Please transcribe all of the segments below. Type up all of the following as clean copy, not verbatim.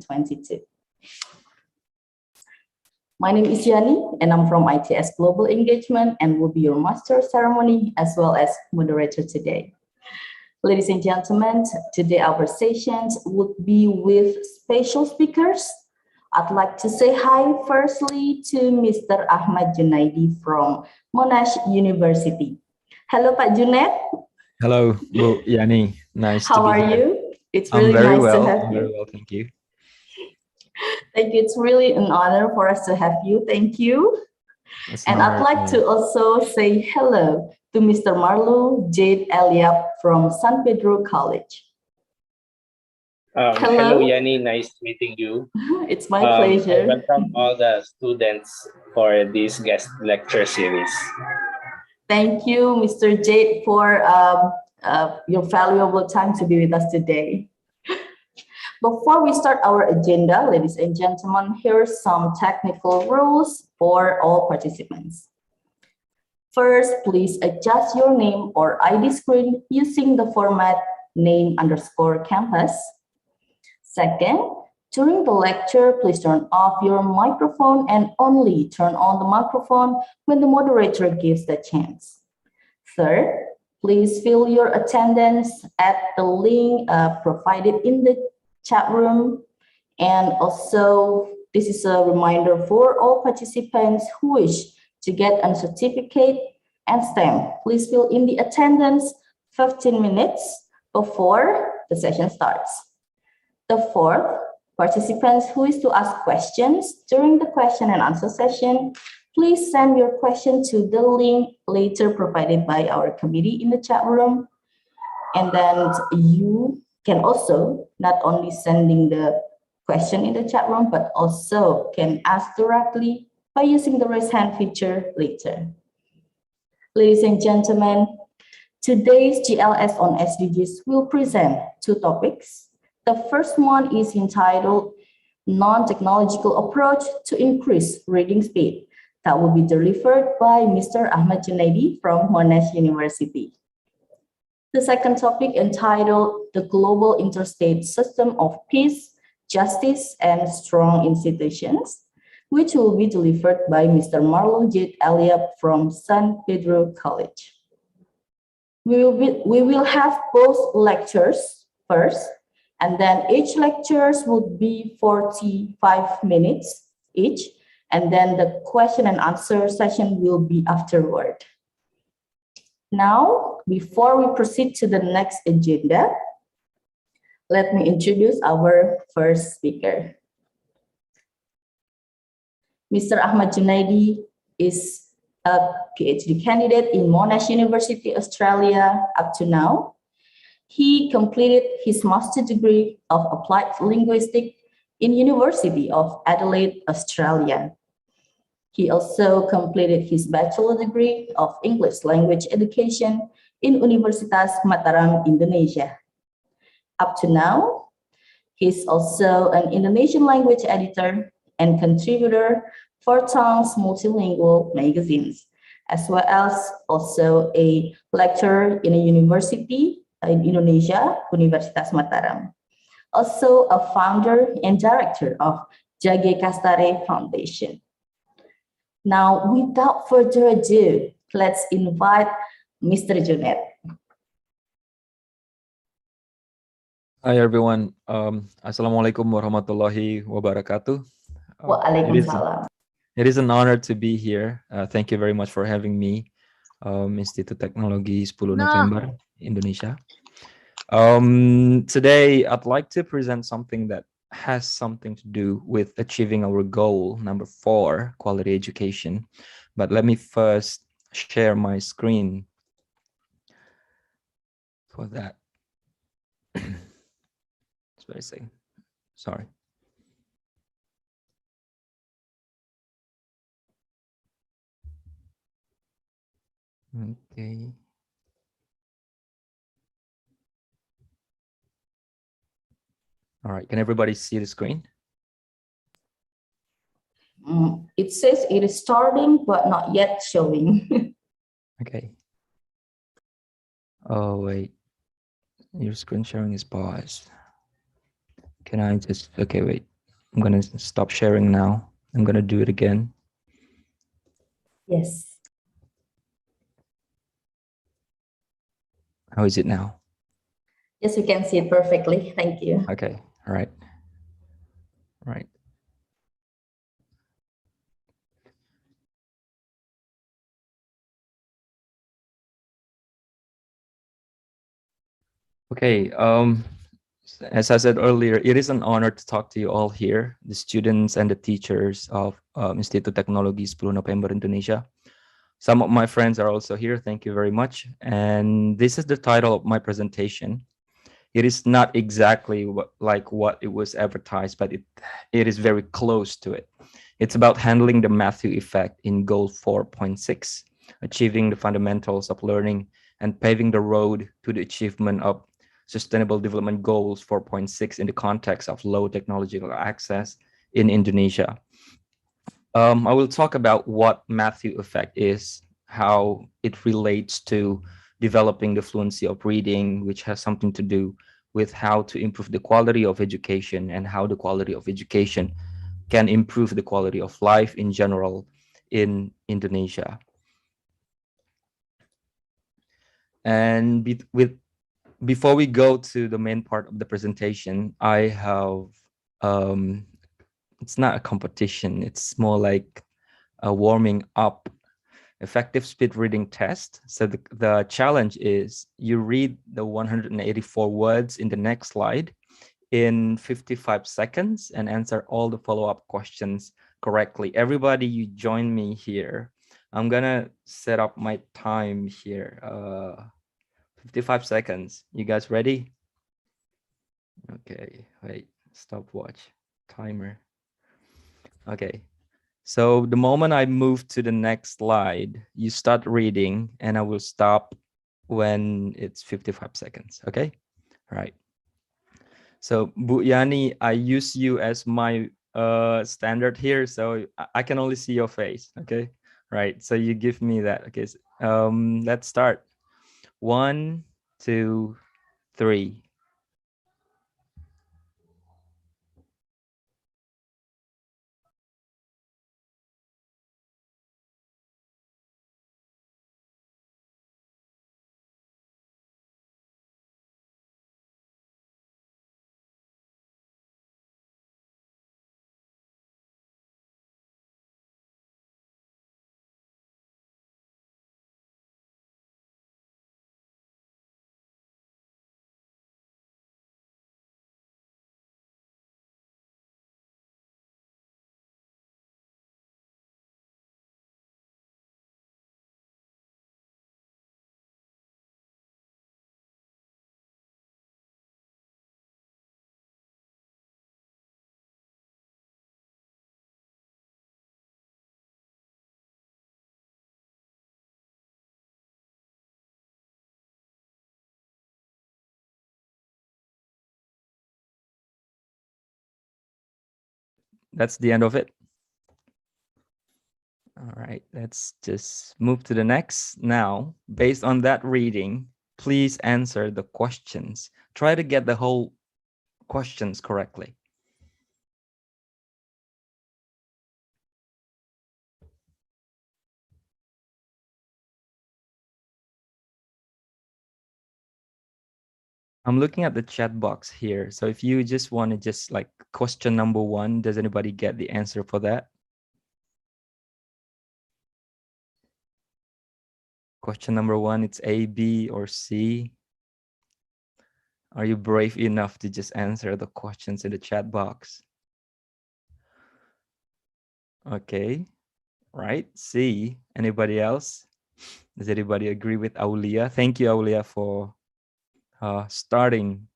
2022. My name is Yani, and I'm from ITS Global Engagement and will be your master ceremony as well as moderator today. Ladies and gentlemen, today our sessions would be with special speakers. I'd like to say hi firstly to Mr. Ahmad Junaidi from Monash University. Hello, Pak Junaid. Hello, Bu Yani. Nice to be here. How are you? It's I'm really very nice well. to have I'm you. very well, thank you. Thank you. It's really an honor for us to have you. Thank you. And I'd like to also say hello to Mr. Marlou, Jade, Eliab from San Pedro College. Hello, Yani. Nice meeting you. It's my pleasure. I welcome all the students for this guest lecture series. Thank you, Mr. Jade, for your valuable time to be with us today. Before we start our agenda, ladies and gentlemen, here are some technical rules for all participants. First, please adjust your name or ID screen using the format name_campus. Second, during the lecture, please turn off your microphone and only turn on the microphone when the moderator gives the chance. Third, please fill your attendance at the link provided in the chat room. And also, this is a reminder for all participants who wish to get a certificate and stamp. Please fill in the attendance 15 minutes before the session starts. The fourth, participants who wish to ask questions during the question and answer session, please send your question to the link later provided by our committee in the chat room. And then you can also not only sending the question in the chat room, but also can ask directly by using the raise hand feature later. Ladies and gentlemen, today's GLS on SDGs will present two topics. The first one is entitled Non-Technological Approach to Increase Reading Speed. That will be delivered by Mr. Ahmad Junaidi from Monash University. The second topic entitled The Global Interstate System of Peace, Justice, and Strong Institutions, which will be delivered by Mr. Marlou, Jade, Eliab from San Pedro College. We will have both lectures first, and then each lectures will be 45 minutes each, and then the question and answer session will be afterward. Now, before we proceed to the next agenda, let me introduce our first speaker. Mr. Ahmad Junaidi is a PhD candidate in Monash University, Australia up to now. He completed his master's degree of applied linguistics in University of Adelaide, Australia. He also completed his bachelor degree of English language education in Universitas Mataram, Indonesia. Up to now, he's also an Indonesian language editor and contributor for Tongues multilingual magazines, as well as also a lecturer in a university in Indonesia, Universitas Mataram. Also a founder and director of Jade Foundation. Now, without further ado, let's invite Mr. Junaid. Hi everyone. Assalamualaikum warahmatullahi wabarakatuh. Waalaikumsalam. It is an honor to be here. Thank you very much for having me. Institut Teknologi 10 November, Indonesia. Today, I'd like to present something that has something to do with achieving our goal, number 4, quality education. But let me first share my screen for that. It's very safe. Sorry. Okay. All right, can everybody see the screen? It says it is starting, but not yet showing. Okay. Oh, wait. Your screen sharing is paused. Can I just, okay, wait. I'm gonna stop sharing now. I'm gonna do it again. Yes. How is it now? Yes, we can see it perfectly. Thank you. Okay, all right. Right. Okay, as I said earlier, it is an honor to talk to you all here, the students and the teachers of Institut Teknologi 10 November Indonesia. Some of my friends are also here. Thank you very much. And this is the title of my presentation. It is not exactly like what it was advertised, but it is very close to it. It's about handling the Matthew effect in Goal 4.6, achieving the fundamentals of learning and paving the road to the achievement of Sustainable Development Goals 4.6 in the context of low technological access in Indonesia. I will talk about what Matthew effect is, how it relates to developing the fluency of reading, which has something to do with how to improve the quality of education and how the quality of education can improve the quality of life in general in Indonesia. And before we go to the main part of the presentation, I have, it's not a competition, it's more like a warming up effective speed reading test. So the challenge is you read the 184 words in the next slide in 55 seconds and answer all the follow-up questions correctly. Everybody, you join me here. I'm gonna set up my time here. 55 seconds. You guys ready? Okay, wait, stopwatch, timer. Okay, so the moment I move to the next slide, you start reading and I will stop when it's 55 seconds, okay? All right. So Bu Yani, I use you as my standard here, so I can only see your face, okay? Right, so you give me that, okay? So, let's start. 1, 2, 3. That's the end of it. All right, let's just move to the next. Now, based on that reading, please answer the questions. Try to get the whole questions correctly. I'm looking at the chat box here. So if you just want to just like question number 1, does anybody get the answer for that? Question number 1, it's A, B, or C. Are you brave enough to just answer the questions in the chat box? Okay, right, C. Anybody else? Does anybody agree with Aulia? Thank you, Aulia, for starting.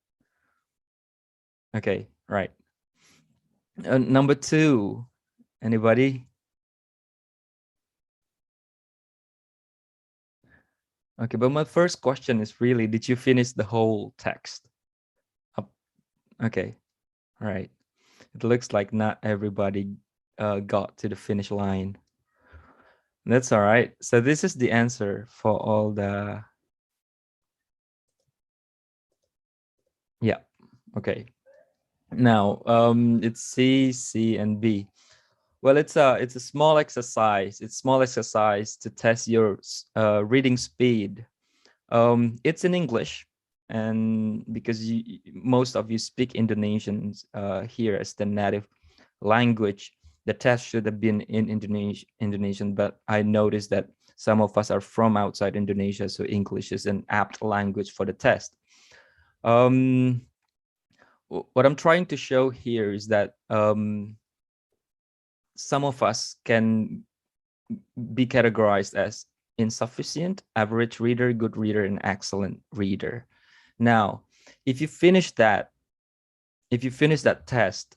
Okay, right. Number 2, anybody? Okay, but my first question is really, did you finish the whole text? Okay, all right. It looks like not everybody got to the finish line. That's all right. So this is the answer for all the, yeah, okay. Now, it's C, C, and B. Well, it's a small exercise. It's small exercise to test your reading speed. It's in English, and because most of you speak Indonesian here as the native language, the test should have been in Indonesian. But I noticed that some of us are from outside Indonesia, so English is an apt language for the test. What I'm trying to show here is that some of us can be categorized as insufficient, average reader, good reader, and excellent reader. Now, if you finish that test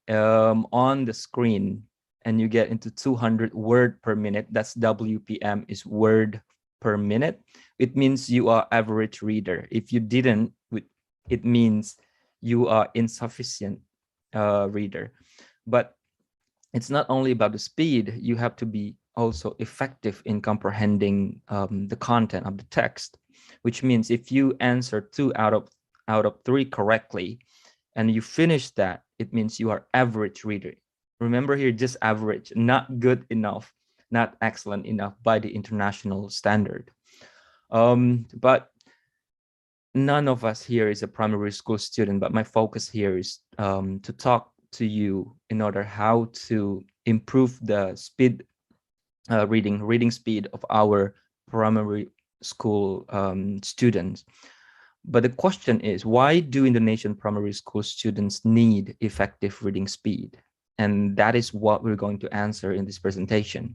on the screen and you get into 200 word per minute, that's WPM is word per minute, it means you are average reader. If you didn't, it means you are insufficient reader. But it's not only about the speed, you have to be also effective in comprehending the content of the text, which means if you answer 2 out of 3 correctly and you finish that, it means you are average reader. Remember here, just average, not good enough, not excellent enough by the international standard. But none of us here is a primary school student, but my focus here is to talk to you in order how to improve the speed, reading speed of our primary school students. But the question is, why do Indonesian primary school students need effective reading speed? And that is what we're going to answer in this presentation.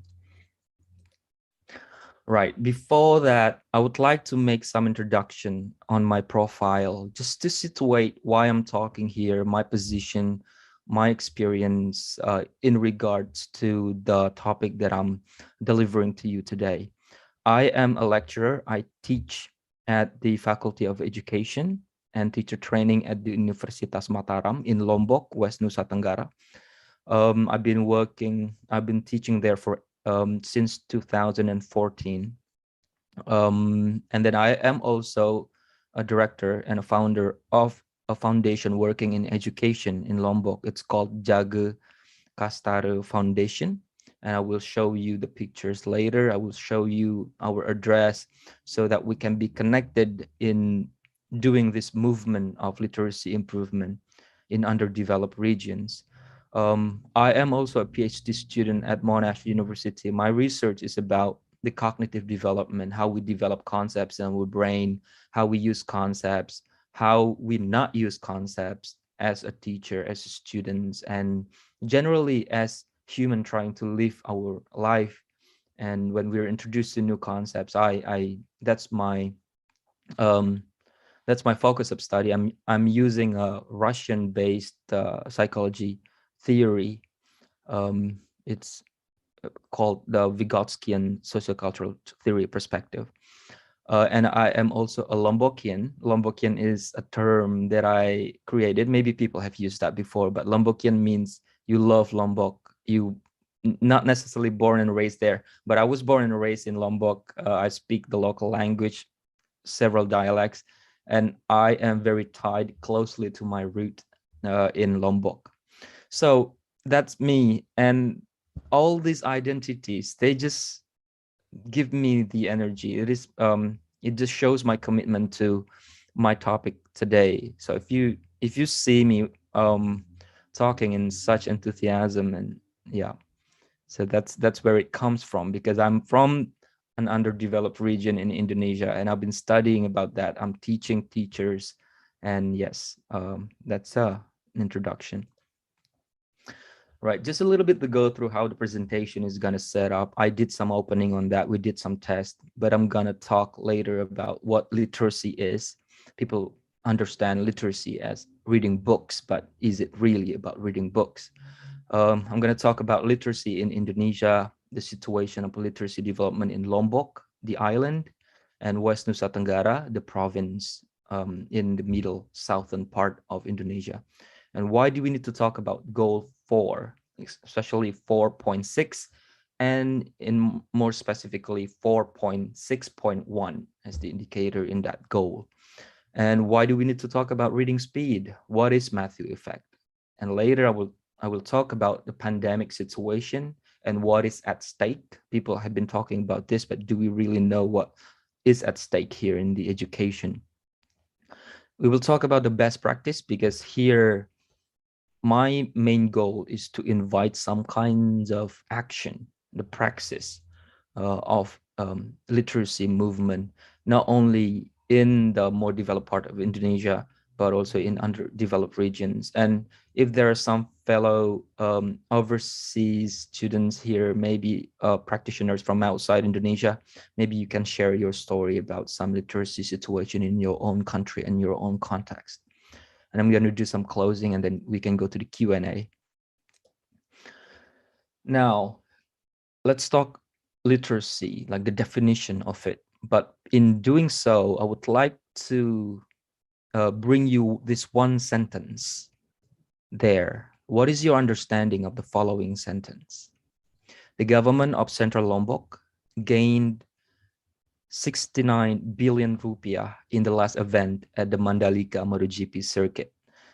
Right, before that, I would like to make some introduction on my profile, just to situate why I'm talking here, my position, my experience in regards to the topic that I'm delivering to you today. I am a lecturer. I teach at the Faculty of Education and Teacher Training at the Universitas Mataram in Lombok, West Nusa Tenggara. I've been teaching there for since 2014. And then I am also a director and a founder of a foundation working in education in Lombok. It's called Jade Kastara Foundation. And I will show you the pictures later. I will show you our address so that we can be connected in doing this movement of literacy improvement in underdeveloped regions. I am also a PhD student at Monash University. My research is about the cognitive development, how we develop concepts in our brain, how we use concepts, how we not use concepts as a teacher, as students, and generally as human trying to live our life. And when we're introduced to new concepts, that's my focus of study. I'm using a Russian-based psychology theory. It's called the Vygotskian sociocultural theory perspective. And I am also a Lombokian. Lombokian is a term that I created. Maybe people have used that before, but Lombokian means you love Lombok. You not necessarily born and raised there, but I was born and raised in Lombok. I speak the local language, several dialects, and I am very tied closely to my root in Lombok. So that's me. And all these identities, they just give me the energy. It just shows my commitment to my topic today. So if you see me talking in such enthusiasm, and yeah, so that's where it comes from, because I'm from an underdeveloped region in Indonesia, and I've been studying about that. I'm teaching teachers, and yes, that's an introduction. Right, just a little bit to go through how the presentation is going to set up. I did some opening on that. We did some tests, but I'm going to talk later about what literacy is. People understand literacy as reading books, but is it really about reading books? I'm going to talk about literacy in Indonesia, the situation of literacy development in Lombok, the island, and West Nusa Tenggara, the province in the middle southern part of Indonesia. And why do we need to talk about goal 4, especially 4.6, and in more specifically 4.6.1 as the indicator in that goal? And why do we need to talk about reading speed? What is Matthew effect? And later I will talk about the pandemic situation and what is at stake. People have been talking about this, but do we really know what is at stake here in the education? We will talk about the best practice, because here my main goal is to invite some kinds of action, the praxis of literacy movement, not only in the more developed part of Indonesia, but also in underdeveloped regions. And if there are some fellow overseas students here, maybe practitioners from outside Indonesia, maybe you can share your story about some literacy situation in your own country and your own context. And I'm going to do some closing, and then we can go to the Q&A. Now, let's talk literacy, like the definition of it. But in doing so, I would like to bring you this one sentence there. What is your understanding of the following sentence? The government of Central Lombok gained 69 billion rupiah in the last event at the Mandalika MotoGP circuit.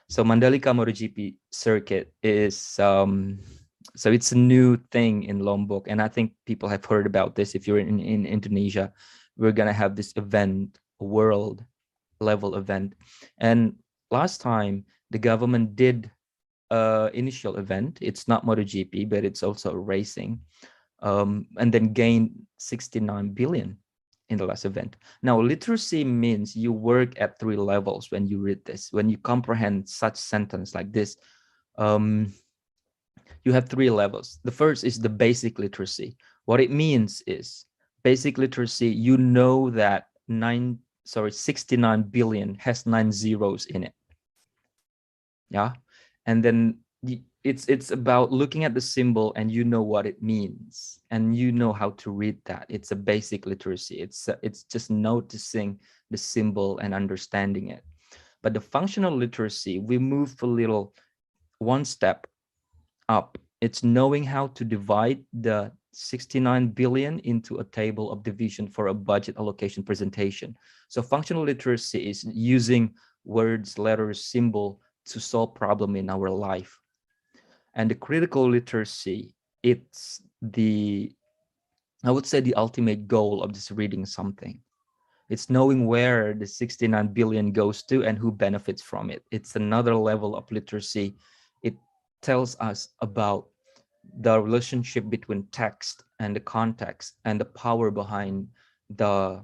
So Mandalika MotoGP circuit is so it's a new thing in Lombok, and I think people have heard about this. If you're in Indonesia, we're gonna have this event, a world level event. And last time the government did initial event. It's not MotoGP, but it's also racing, and then gained 69 billion in the last event. Now, literacy means you work at 3 levels when you read this. When you comprehend such sentence like this, you have 3 levels. The first is the basic literacy. What it means is basic literacy, you know that 69 billion has 9 zeros in it. Yeah. And then it's about looking at the symbol and you know what it means and you know how to read that. It's a basic literacy. It's just noticing the symbol and understanding it. But the functional literacy, we move a little one step up. It's knowing how to divide the 69 billion into a table of division for a budget allocation presentation. So functional literacy is using words, letters, symbol to solve problem in our life. And the critical literacy, it's I would say the ultimate goal of just reading something. It's knowing where the 69 billion goes to and who benefits from it. It's another level of literacy. It tells us about the relationship between text and the context and the power behind the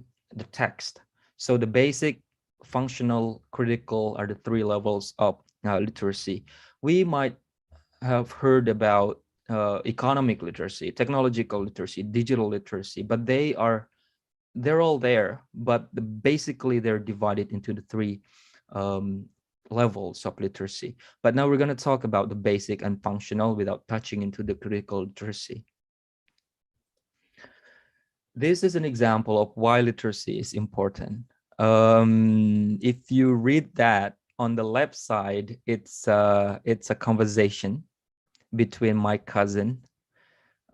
text. So the basic, functional, critical are the 3 levels of literacy. We might have heard about economic literacy, technological literacy, digital literacy, but they're all there, but basically they're divided into the 3 levels of literacy. But now we're going to talk about the basic and functional without touching into the critical literacy. This is an example of why literacy is important. If you read that on the left side, it's a conversation between my cousin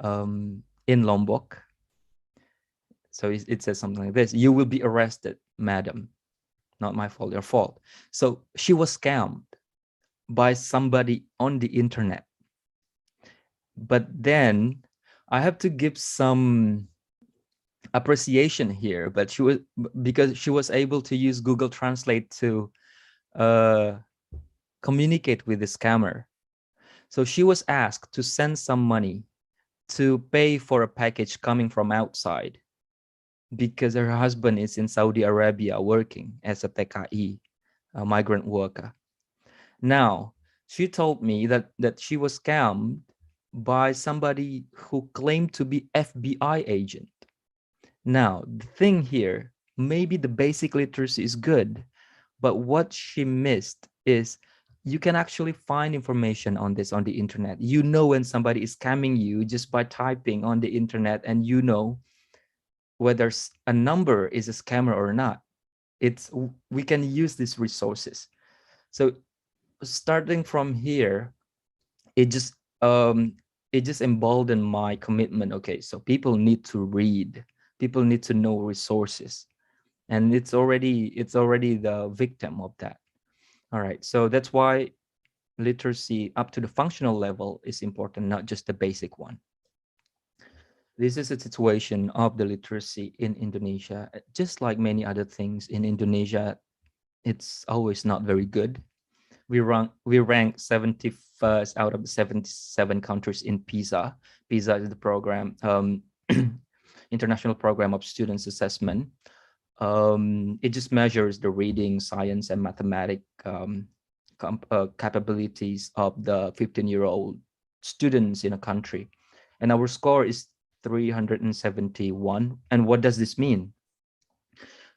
in Lombok. So it says something like this: "You will be arrested, madam. Not my fault, your fault." So she was scammed by somebody on the internet. But then I have to give some appreciation here, but because she was able to use Google Translate to communicate with the scammer. So she was asked to send some money to pay for a package coming from outside, because her husband is in Saudi Arabia working as a TKI, a migrant worker. Now, she told me that she was scammed by somebody who claimed to be FBI agent. Now, the thing here, maybe the basic literacy is good, but what she missed is you can actually find information on this on the internet. You know when somebody is scamming you just by typing on the internet, and you know whether a number is a scammer or not. We can use these resources. So starting from here, it just emboldened my commitment. Okay, so people need to read, people need to know resources. and it's already the victim of that. All right, so that's why literacy up to the functional level is important, not just the basic one. This is a situation of the literacy in Indonesia. Just like many other things in Indonesia, it's always not very good. We rank 71st out of the 77 countries in PISA. PISA is the program, international program of students assessment. It just measures the reading, science, and mathematic capabilities of the 15-year-old students in a country. And our score is 371. And what does this mean?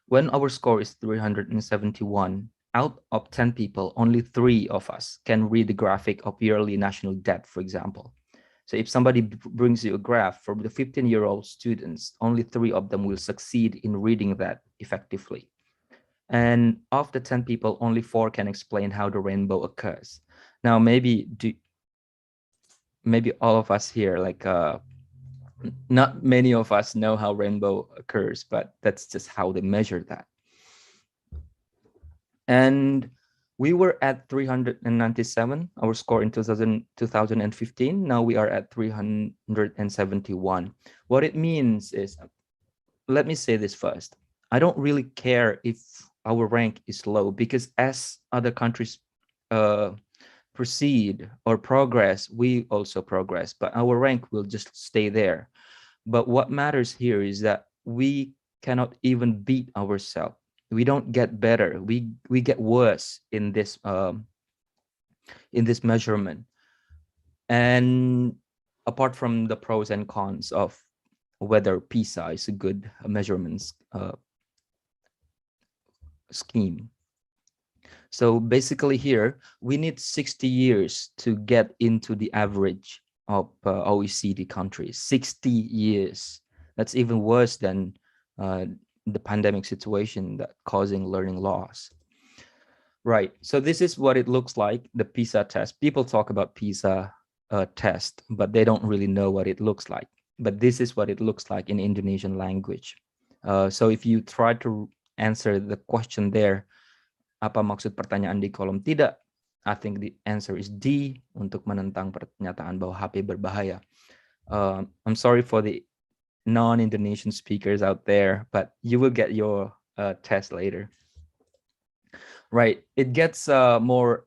When our score is 371, out of 10 people, only 3 of us can read the graphic of yearly national debt, for example. So if somebody brings you a graph for the 15-year-old students, only 3 of them will succeed in reading that effectively. And of the 10 people, only 4 can explain how the rainbow occurs. Now, maybe all of us here, like not many of us know how rainbow occurs, but that's just how they measure that. And we were at 397, our score in 2015. Now we are at 371. What it means is, let me say this first. I don't really care if our rank is low, because as other countries proceed or progress, we also progress, but our rank will just stay there. But what matters here is that we cannot even beat ourselves. We don't get better. We get worse in this measurement. And apart from the pros and cons of whether PISA is a good measurement scheme. So basically here, we need 60 years to get into the average of OECD countries. 60 years. That's even worse than the pandemic situation that causing learning loss. Right. So this is what it looks like, the PISA test. People talk about PISA test, but they don't really know what it looks like. But this is what it looks like in Indonesian language. So if you try to answer the question there, apa maksud pertanyaan di kolom tidak, I think the answer is D, untuk menentang pernyataan bahwa HP berbahaya. I'm sorry for the non-Indonesian speakers out there, but you will get your test later. Right, it gets more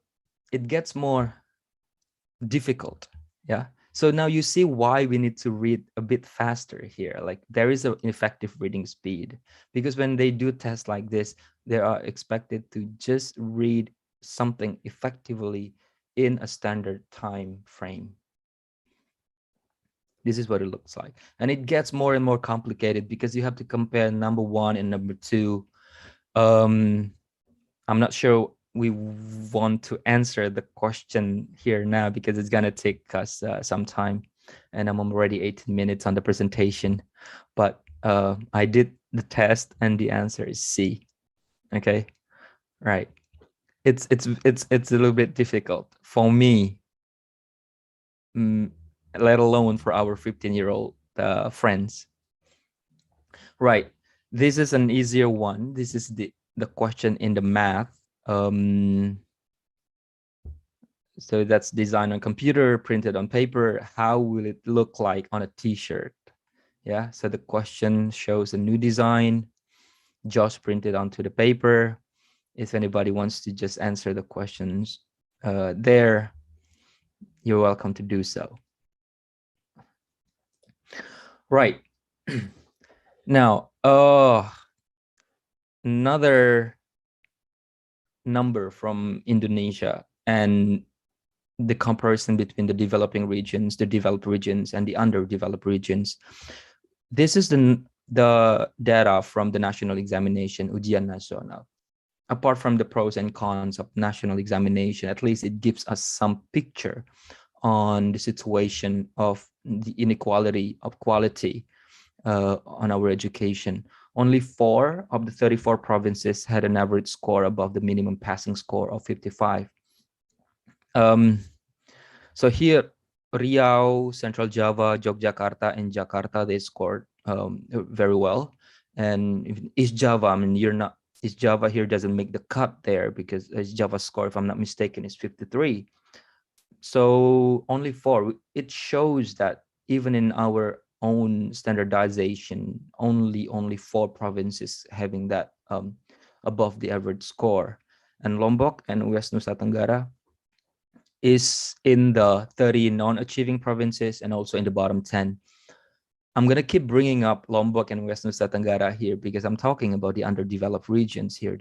difficult. Yeah. So now you see why we need to read a bit faster here. Like there is an effective reading speed, because when they do tests like this, they are expected to just read something effectively in a standard time frame. This is what it looks like. And it gets more and more complicated because you have to compare number 1 and number 2. I'm not sure we want to answer the question here now because it's going to take us some time, and I'm already 18 minutes on the presentation, but I did the test and the answer is C. Okay, right. It's a little bit difficult for me, let alone for our 15-year-old friends. Right, this is an easier one. This is the question in the math. So that's designed on computer, printed on paper. How will it look like on a t-shirt? Yeah, so the question shows a new design just printed onto the paper. If anybody wants to just answer the questions there, you're welcome to do so. Right. Now, another number from Indonesia and the comparison between the developing regions, the developed regions, and the underdeveloped regions. This is the data from the national examination, Ujian Nasional. Apart from the pros and cons of national examination, at least it gives us some picture on the situation of the inequality of quality on our education. Only 4 of the 34 provinces had an average score above the minimum passing score of 55. So here, Riau, Central Java, Yogyakarta, and Jakarta, they scored very well. And East Java, I mean, East Java here doesn't make the cut there because East Java score, if I'm not mistaken, is 53. So only 4. It shows that even in our own standardization, only 4 provinces having that above the average score. And Lombok and West Nusa Tenggara is in the 30 non-achieving provinces and also in the bottom 10. I'm going to keep bringing up Lombok and West Nusa Tenggara here because I'm talking about the underdeveloped regions here,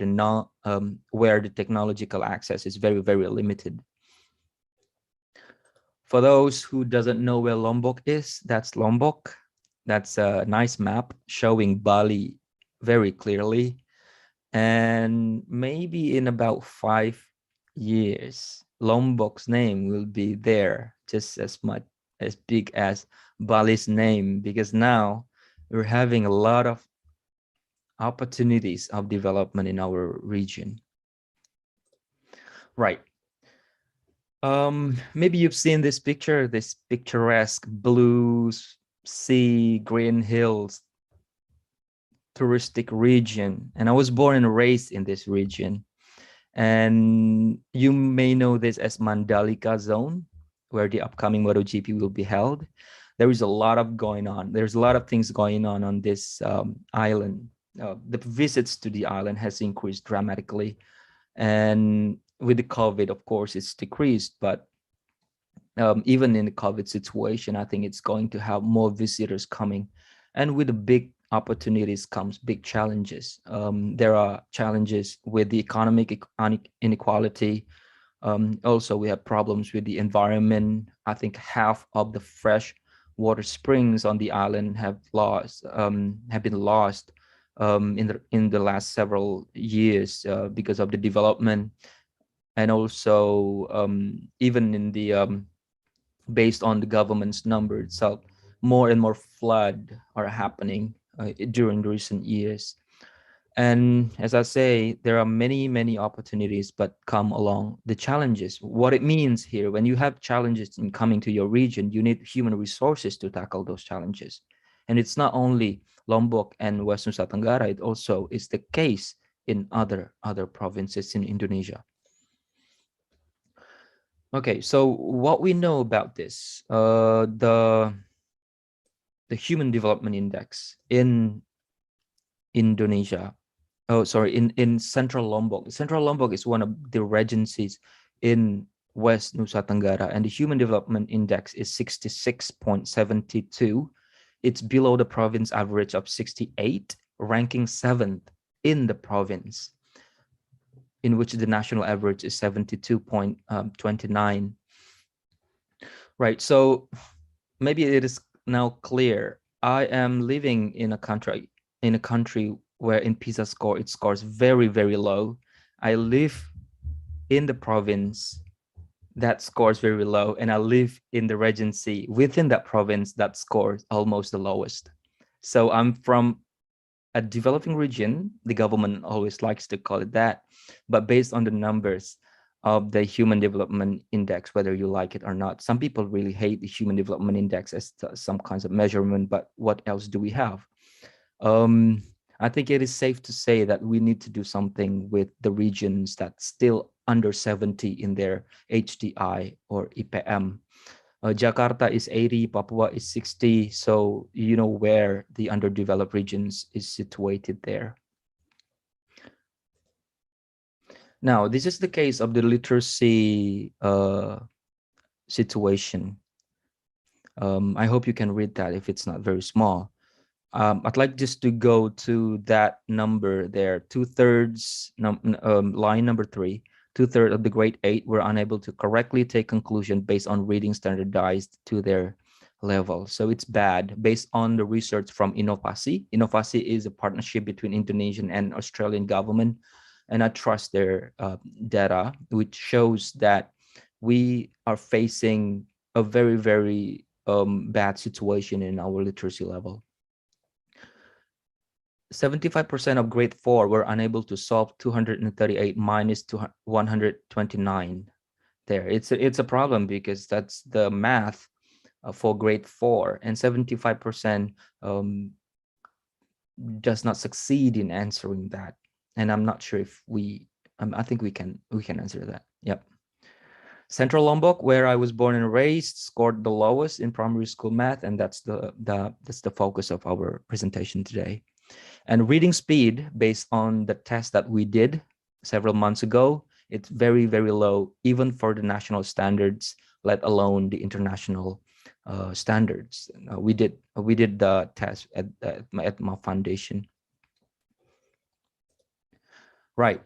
where the technological access is very, very limited. For those who doesn't know where Lombok is, that's Lombok. That's a nice map showing Bali very clearly. And maybe in about 5 years, Lombok's name will be there just as much as big as Bali's name, because now we're having a lot of opportunities of development in our region. Right. Maybe you've seen this picture, this picturesque blue sea, green hills, touristic region. And I was born and raised in this region. And you may know this as Mandalika Zone, where the upcoming MotoGP will be held. There is a lot of going on. There's a lot of things going on this island. The visits to the island has increased dramatically. And with the COVID, of course, it's decreased. But even in the COVID situation, I think it's going to have more visitors coming. And with the big opportunities comes big challenges. There are challenges with the economic inequality. Also, we have problems with the environment. I think half of the fresh water springs on the island have been lost in the last several years because of the development. And also, even in the based on the government's number itself, more and more flood are happening during the recent years. And as I say, there are many, many opportunities, but come along the challenges. What it means here, when you have challenges in coming to your region, you need human resources to tackle those challenges. And it's not only Lombok and West Nusa Tenggara, it also is the case in other provinces in Indonesia. Okay, so what we know about this, the Human Development Index in Indonesia, in Central Lombok. Central Lombok is one of the regencies in West Nusa Tenggara, and the Human Development Index is 66.72. It's below the province average of 68, ranking 7th in the province, in which the national average is 72.29. Right, so maybe it is now clear. I am living in a country where in Pisa score, it scores very, very low. I live in the province that scores very low, and I live in the regency within that province that scores almost the lowest. So I'm from a developing region. The government always likes to call it that, but based on the numbers of the Human Development Index, whether you like it or not, some people really hate the Human Development Index as some kinds of measurement, but what else do we have? I think it is safe to say that we need to do something with the regions that still under 70 in their HDI or IPM. Jakarta is 80, Papua is 60. So you know where the underdeveloped regions is situated there. Now, this is the case of the literacy situation. I hope you can read that if it's not very small. I'd like just to go to that number there, 2/3, line number 3, 2/3 of the grade 8 were unable to correctly take conclusion based on reading standardized to their level. So it's bad based on the research from Inovasi. Inovasi is a partnership between Indonesian and Australian government, and I trust their data, which shows that we are facing a very, very bad situation in our literacy level. 75% of grade 4 were unable to solve 238 minus 129 there. It's a problem because that's the math for grade 4, and 75% does not succeed in answering that. And I'm not sure if I think we can answer that. Yep. Central Lombok, where I was born and raised, scored the lowest in primary school math, and that's the focus of our presentation today. And reading speed, based on the test that we did several months ago, it's very, very low, even for the national standards, let alone the international standards. We did the test at my foundation. Right.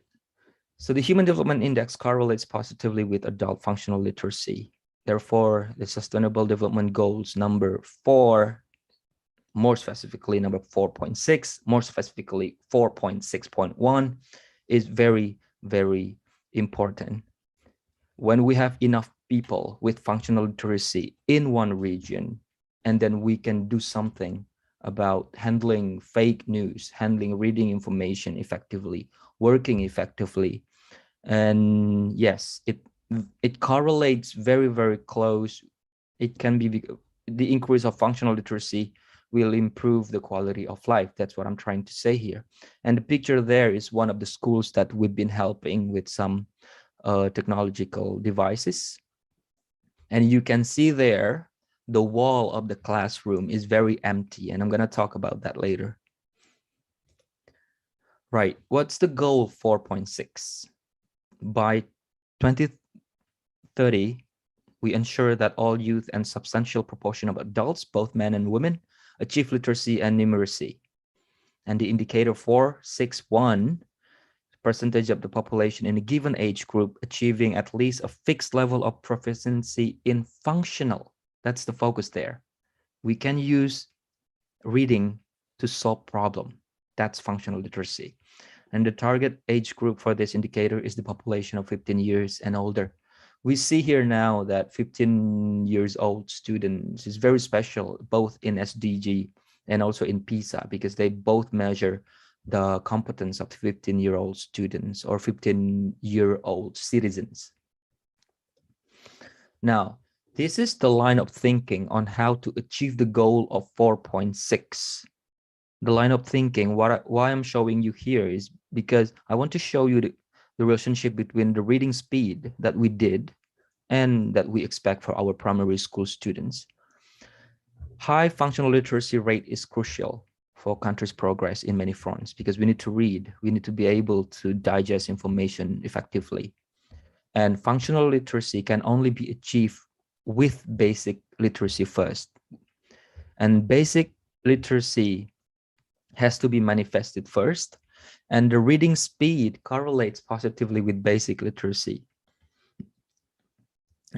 So the Human Development Index correlates positively with adult functional literacy. Therefore, the Sustainable Development Goals number 4, more specifically number 4.6, more specifically 4.6.1, is very, very important. When we have enough people with functional literacy in one region, and then we can do something about handling fake news, handling reading information effectively, working effectively. And yes, it correlates very, very close. It can be the increase of functional literacy will improve the quality of life. That's what I'm trying to say here. And the picture there is one of the schools that we've been helping with some technological devices. And you can see there, the wall of the classroom is very empty. And I'm going to talk about that later. Right. What's the goal 4.6? By 2030, we ensure that all youth and substantial proportion of adults, both men and women, achieve literacy and numeracy. And the indicator 4.6.1, percentage of the population in a given age group achieving at least a fixed level of proficiency in functional. That's the focus there. We can use reading to solve problem. That's functional literacy. And the target age group for this indicator is the population of 15 years and older. We see here now that 15 years old students is very special, both in SDG and also in Pisa, because they both measure the competence of 15-year-old students or 15-year-old citizens. Now, this is the line of thinking on how to achieve the goal of 4.6. The line of thinking, why I'm showing you here is because I want to show you the relationship between the reading speed that we did and that we expect for our primary school students. High functional literacy rate is crucial for country's progress in many fronts, because we need to read, we need to be able to digest information effectively. And functional literacy can only be achieved with basic literacy first. And basic literacy has to be manifested first, and the reading speed correlates positively with basic literacy.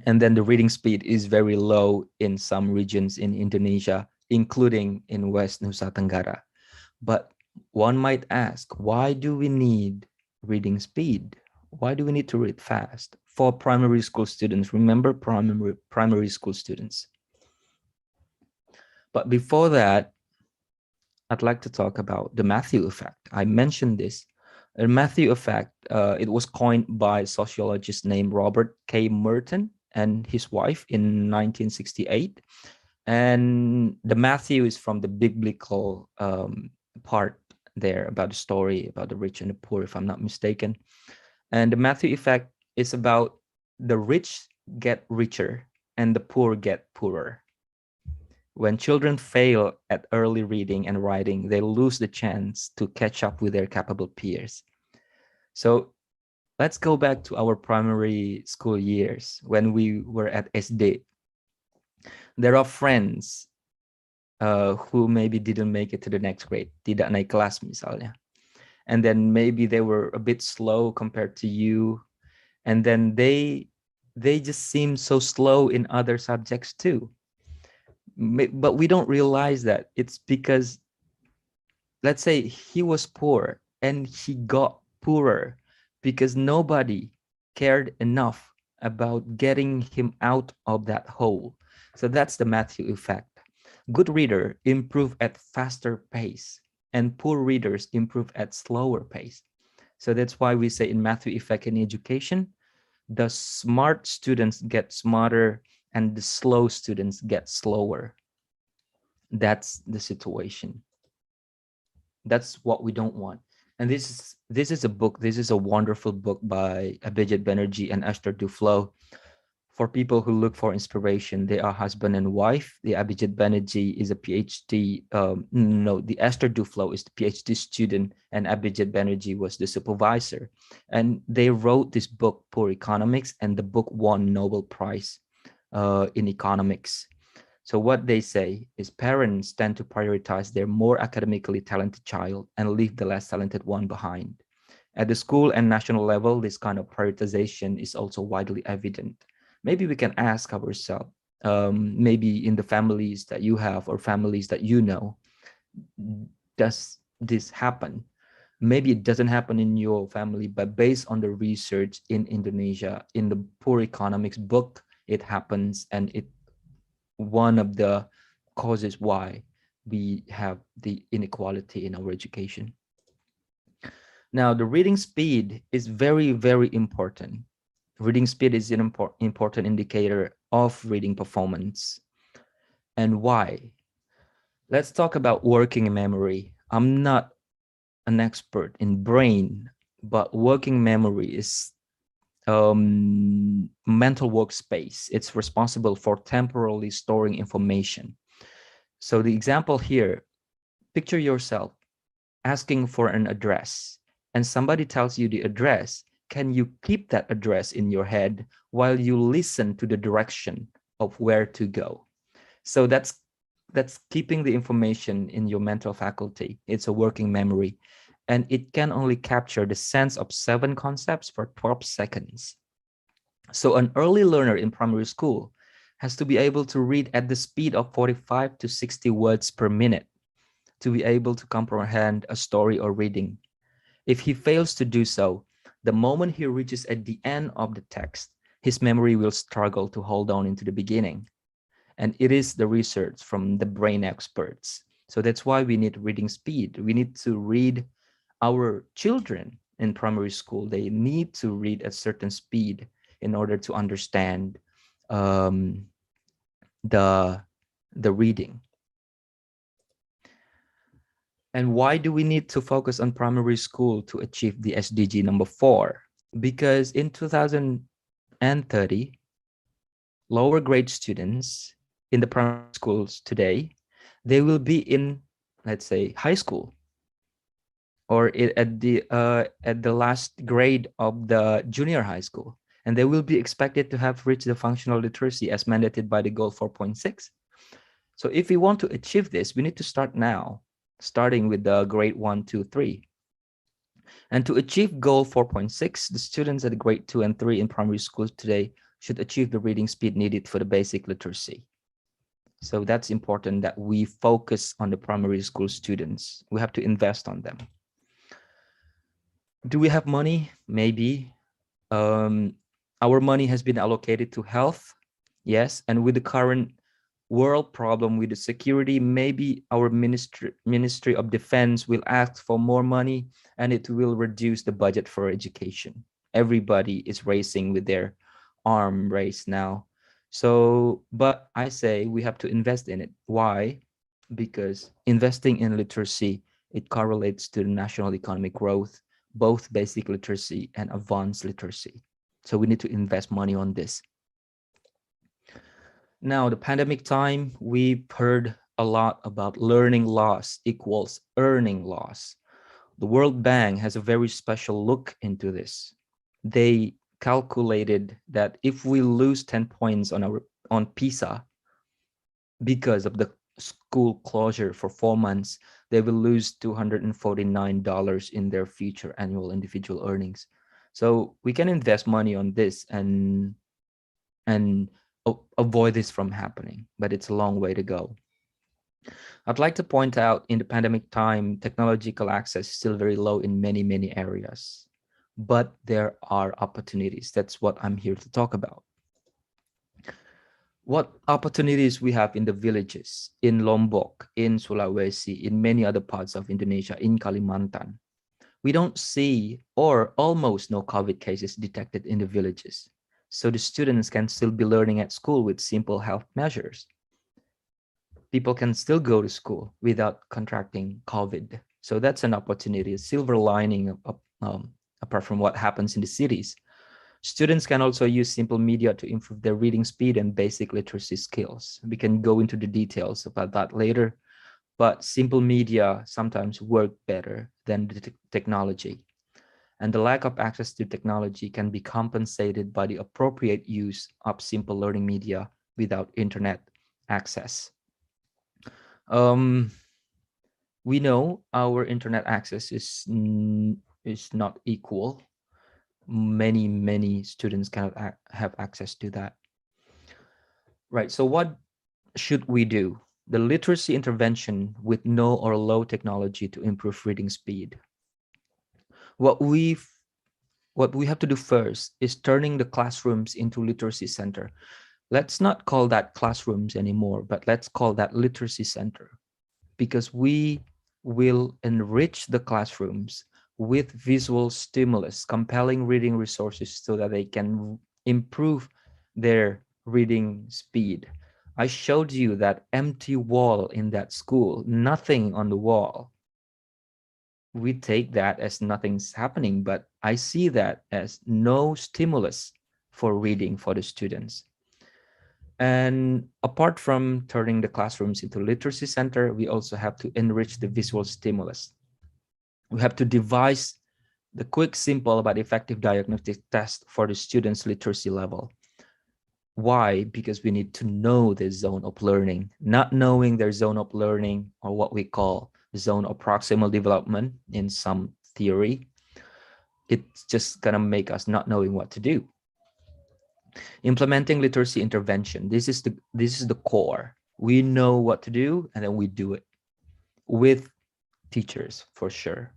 And then the reading speed is very low in some regions in Indonesia, including in West Nusa Tenggara. But one might ask, why do we need reading speed? Why do we need to read fast for primary school students? Remember, primary school students. But before that, I'd like to talk about the Matthew effect. I mentioned this. The Matthew effect, it was coined by a sociologist named Robert K. Merton and his wife in 1968. And the Matthew is from the biblical part there about the story about the rich and the poor, if I'm not mistaken. And the Matthew effect is about the rich get richer and the poor get poorer. When children fail at early reading and writing, they lose the chance to catch up with their capable peers. So let's go back to our primary school years when we were at SD. There are friends who maybe didn't make it to the next grade, tidak naik kelas misalnya. And then maybe they were a bit slow compared to you. And then they just seem so slow in other subjects too. But we don't realize that it's because, let's say he was poor and he got poorer because nobody cared enough about getting him out of that hole. So that's the Matthew effect. Good reader improve at faster pace and poor readers improve at slower pace. So that's why we say in Matthew effect in education, the smart students get smarter and the slow students get slower. That's the situation. That's what we don't want. And this is a book. This is a wonderful book by Abhijit Banerjee and Esther Duflo. For people who look for inspiration, they are husband and wife. The Abhijit Banerjee is a PhD. No, the Esther Duflo is the PhD student, and Abhijit Banerjee was the supervisor. And they wrote this book, Poor Economics, and the book won Nobel Prize in economics. So what they say is parents tend to prioritize their more academically talented child and leave the less talented one behind. At the school and national level, this kind of prioritization is also widely evident. Maybe we can ask ourselves, maybe in the families that you have or families that you know, does this happen? Maybe it doesn't happen in your family, but based on the research in Indonesia, in the Poor Economics book, it happens, and it one of the causes why we have the inequality in our education. Now, the reading speed is very, very important. Reading speed is an important indicator of reading performance. And why? Let's talk about working memory. I'm not an expert in brain, but working memory is mental workspace. It's responsible for temporarily storing information. So the example here, picture yourself asking for an address and somebody tells you the address. Can you keep that address in your head while you listen to the direction of where to go? So that's keeping the information in your mental faculty. It's a working memory. And it can only capture the sense of 7 concepts for 12 seconds. So an early learner in primary school has to be able to read at the speed of 45 to 60 words per minute to be able to comprehend a story or reading. If he fails to do so, the moment he reaches at the end of the text, his memory will struggle to hold on into the beginning. And it is the research from the brain experts. So that's why we need reading speed. We need to read. Our children in primary school, they need to read at certain speed in order to understand the reading. And why do we need to focus on primary school to achieve the SDG number 4? Because in 2030, lower grade students in the primary schools today, they will be in, let's say, high school, or at the last grade of the junior high school, and they will be expected to have reached the functional literacy as mandated by the goal 4.6. So if we want to achieve this, we need to start now, starting with the grade 1, 2, 3. And to achieve goal 4.6, the students at grade 2 and 3 in primary schools today should achieve the reading speed needed for the basic literacy. So that's important that we focus on the primary school students. We have to invest on them. Do we have money? Maybe. Our money has been allocated to health. Yes. And with the current world problem with the security, maybe our Ministry of Defense will ask for more money and it will reduce the budget for education. Everybody is racing with their arm race now. So, but I say we have to invest in it. Why? Because investing in literacy, it correlates to the national economic growth, both basic literacy and advanced literacy. So we need to invest money on this. Now, the pandemic time, we've heard a lot about learning loss equals earning loss. The World Bank has a very special look into this. They calculated that if we lose 10 points on Pisa because of the school closure for 4 months, they will lose $249 in their future annual individual earnings. So we can invest money on this and avoid this from happening, but it's a long way to go. I'd like to point out in the pandemic time, technological access is still very low in many, many areas, but there are opportunities. That's what I'm here to talk about. What opportunities we have in the villages, in Lombok, in Sulawesi, in many other parts of Indonesia, in Kalimantan. We don't see or almost no COVID cases detected in the villages. So the students can still be learning at school with simple health measures. People can still go to school without contracting COVID. So that's an opportunity, a silver lining apart from what happens in the cities. Students can also use simple media to improve their reading speed and basic literacy skills. We can go into the details about that later, but simple media sometimes work better than the technology. And the lack of access to technology can be compensated by the appropriate use of simple learning media without internet access. We know our internet access is not equal. Many students cannot have access to that. Right, so what should we do? The literacy intervention with no or low technology to improve reading speed. What we have to do first is turning the classrooms into literacy center. Let's not call that classrooms anymore, but let's call that literacy center, because we will enrich the classrooms with visual stimulus, compelling reading resources so that they can improve their reading speed. I showed you that empty wall in that school, nothing on the wall. We take that as nothing's happening, but I see that as no stimulus for reading for the students. And apart from turning the classrooms into literacy center, we also have to enrich the visual stimulus. We have to devise the quick, simple, but effective diagnostic test for the students' literacy level. Why? Because we need to know the zone of learning. Not knowing their zone of learning, or what we call zone of proximal development in some theory, it's just gonna make us not knowing what to do. Implementing literacy intervention. This is the core. We know what to do, and then we do it with teachers for sure.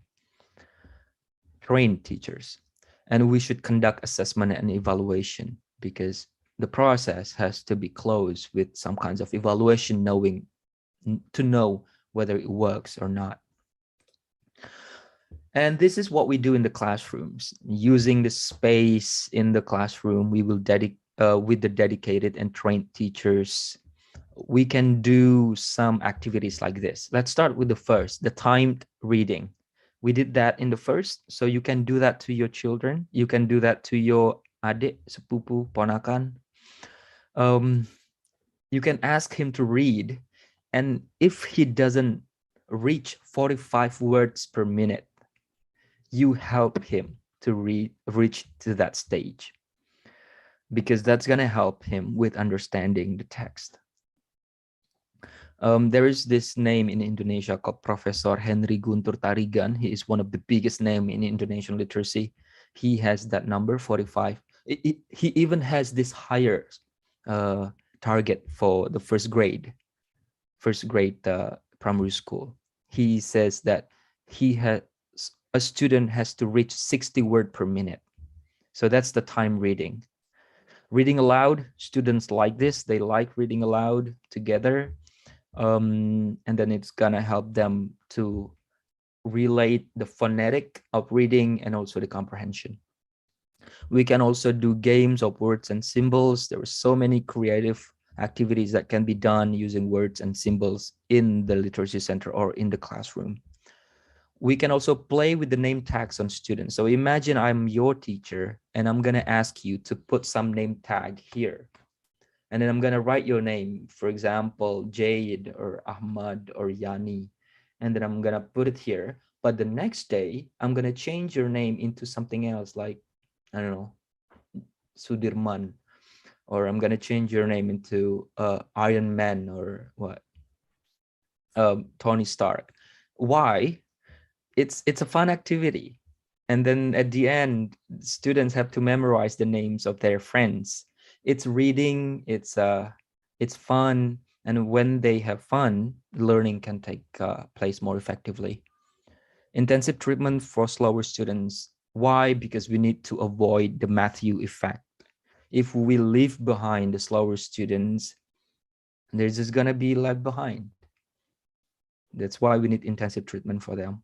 Trained teachers. And we should conduct assessment and evaluation, because the process has to be closed with some kinds of evaluation, to know whether it works or not. And this is what we do in the classrooms. Using the space in the classroom, we will with the dedicated and trained teachers, we can do some activities like this. Let's start with the first, the timed reading. We did that in the first, so you can do that to your children. You can do that to your adik, sepupu, ponakan. You can ask him to read, and if he doesn't reach 45 words per minute, you help him to reach to that stage, because that's going to help him with understanding the text. There is this name in Indonesia called Professor Henry Guntur Tarigan. He is one of the biggest names in Indonesian literacy. He has that number 45. He even has this higher target for the first grade primary school. He says that a student has to reach 60 words per minute. So that's the time reading. Reading aloud, students like this. They like reading aloud together. And then it's gonna help them to relate the phonetic of reading and also the comprehension. We can also do games of words and symbols. There are so many creative activities that can be done using words and symbols in the literacy center or in the classroom. We can also play with the name tags on students. So imagine I'm your teacher and I'm gonna ask you to put some name tag here. And then I'm gonna write your name, for example, Jade or Ahmad or Yani. And then I'm gonna put it here. But the next day, I'm gonna change your name into something else, like, I don't know, Sudirman. Or I'm gonna change your name into Iron Man or what? Tony Stark. Why? It's a fun activity. And then at the end, students have to memorize the names of their friends. It's reading, it's fun, and when they have fun, learning can take place more effectively. Intensive treatment for slower students. Why? Because we need to avoid the Matthew effect. If we leave behind the slower students, they're just gonna be left behind. That's why we need intensive treatment for them.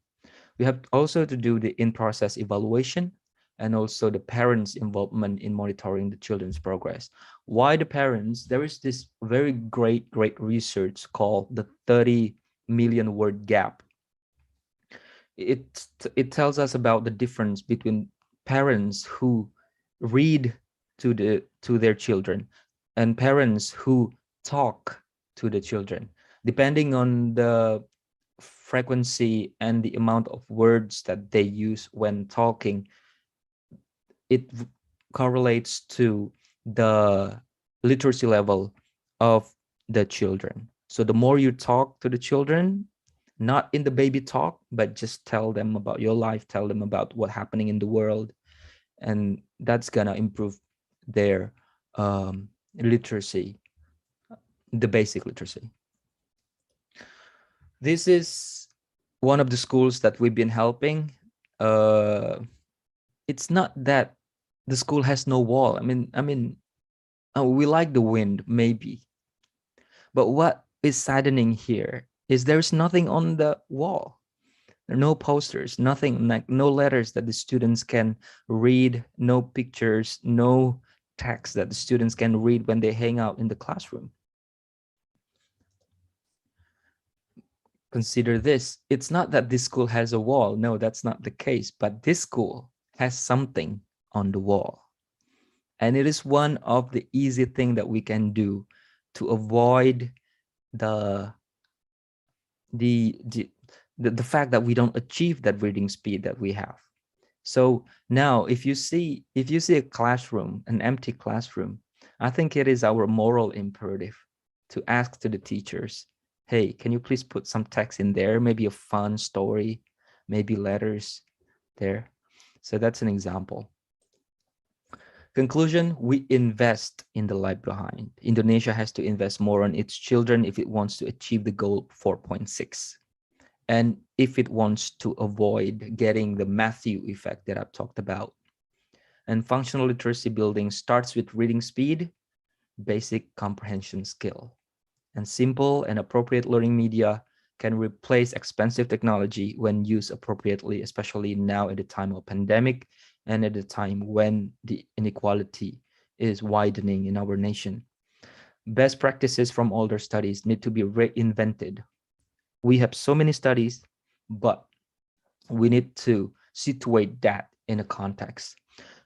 We have also to do the in-process evaluation and also the parents' involvement in monitoring the children's progress. Why the parents? There is this very great research called the 30 million word gap. it tells us about the difference between parents who read to their children and parents who talk to the children. Depending on the frequency and the amount of words that they use when talking, it correlates to the literacy level of the children. So the more you talk to the children, not in the baby talk, but just tell them about your life, tell them about what's happening in the world, and that's gonna improve their literacy, the basic literacy. This is one of the schools that we've been helping. It's not that the school has no wall. We like the wind, maybe, but what is saddening here is there's nothing on the wall. There are no posters, nothing, like no letters that the students can read, no pictures, no text that the students can read when they hang out in the classroom. Consider this. It's not that this school has a wall. No, that's not the case. But this school has something on the wall. And it is one of the easy things that we can do to avoid the fact that we don't achieve that reading speed that we have. So now if you see a classroom, an empty classroom, I think it is our moral imperative to ask to the teachers, hey, can you please put some text in there, maybe a fun story, maybe letters there. So that's an example. Conclusion, we invest in the life behind. Indonesia has to invest more on its children if it wants to achieve the goal 4.6. And if it wants to avoid getting the Matthew effect that I've talked about. And functional literacy building starts with reading speed, basic comprehension skill. And simple and appropriate learning media can replace expensive technology when used appropriately, especially now at the time of pandemic and at the time when the inequality is widening in our nation. Best practices from older studies need to be reinvented. We have so many studies, but we need to situate that in a context.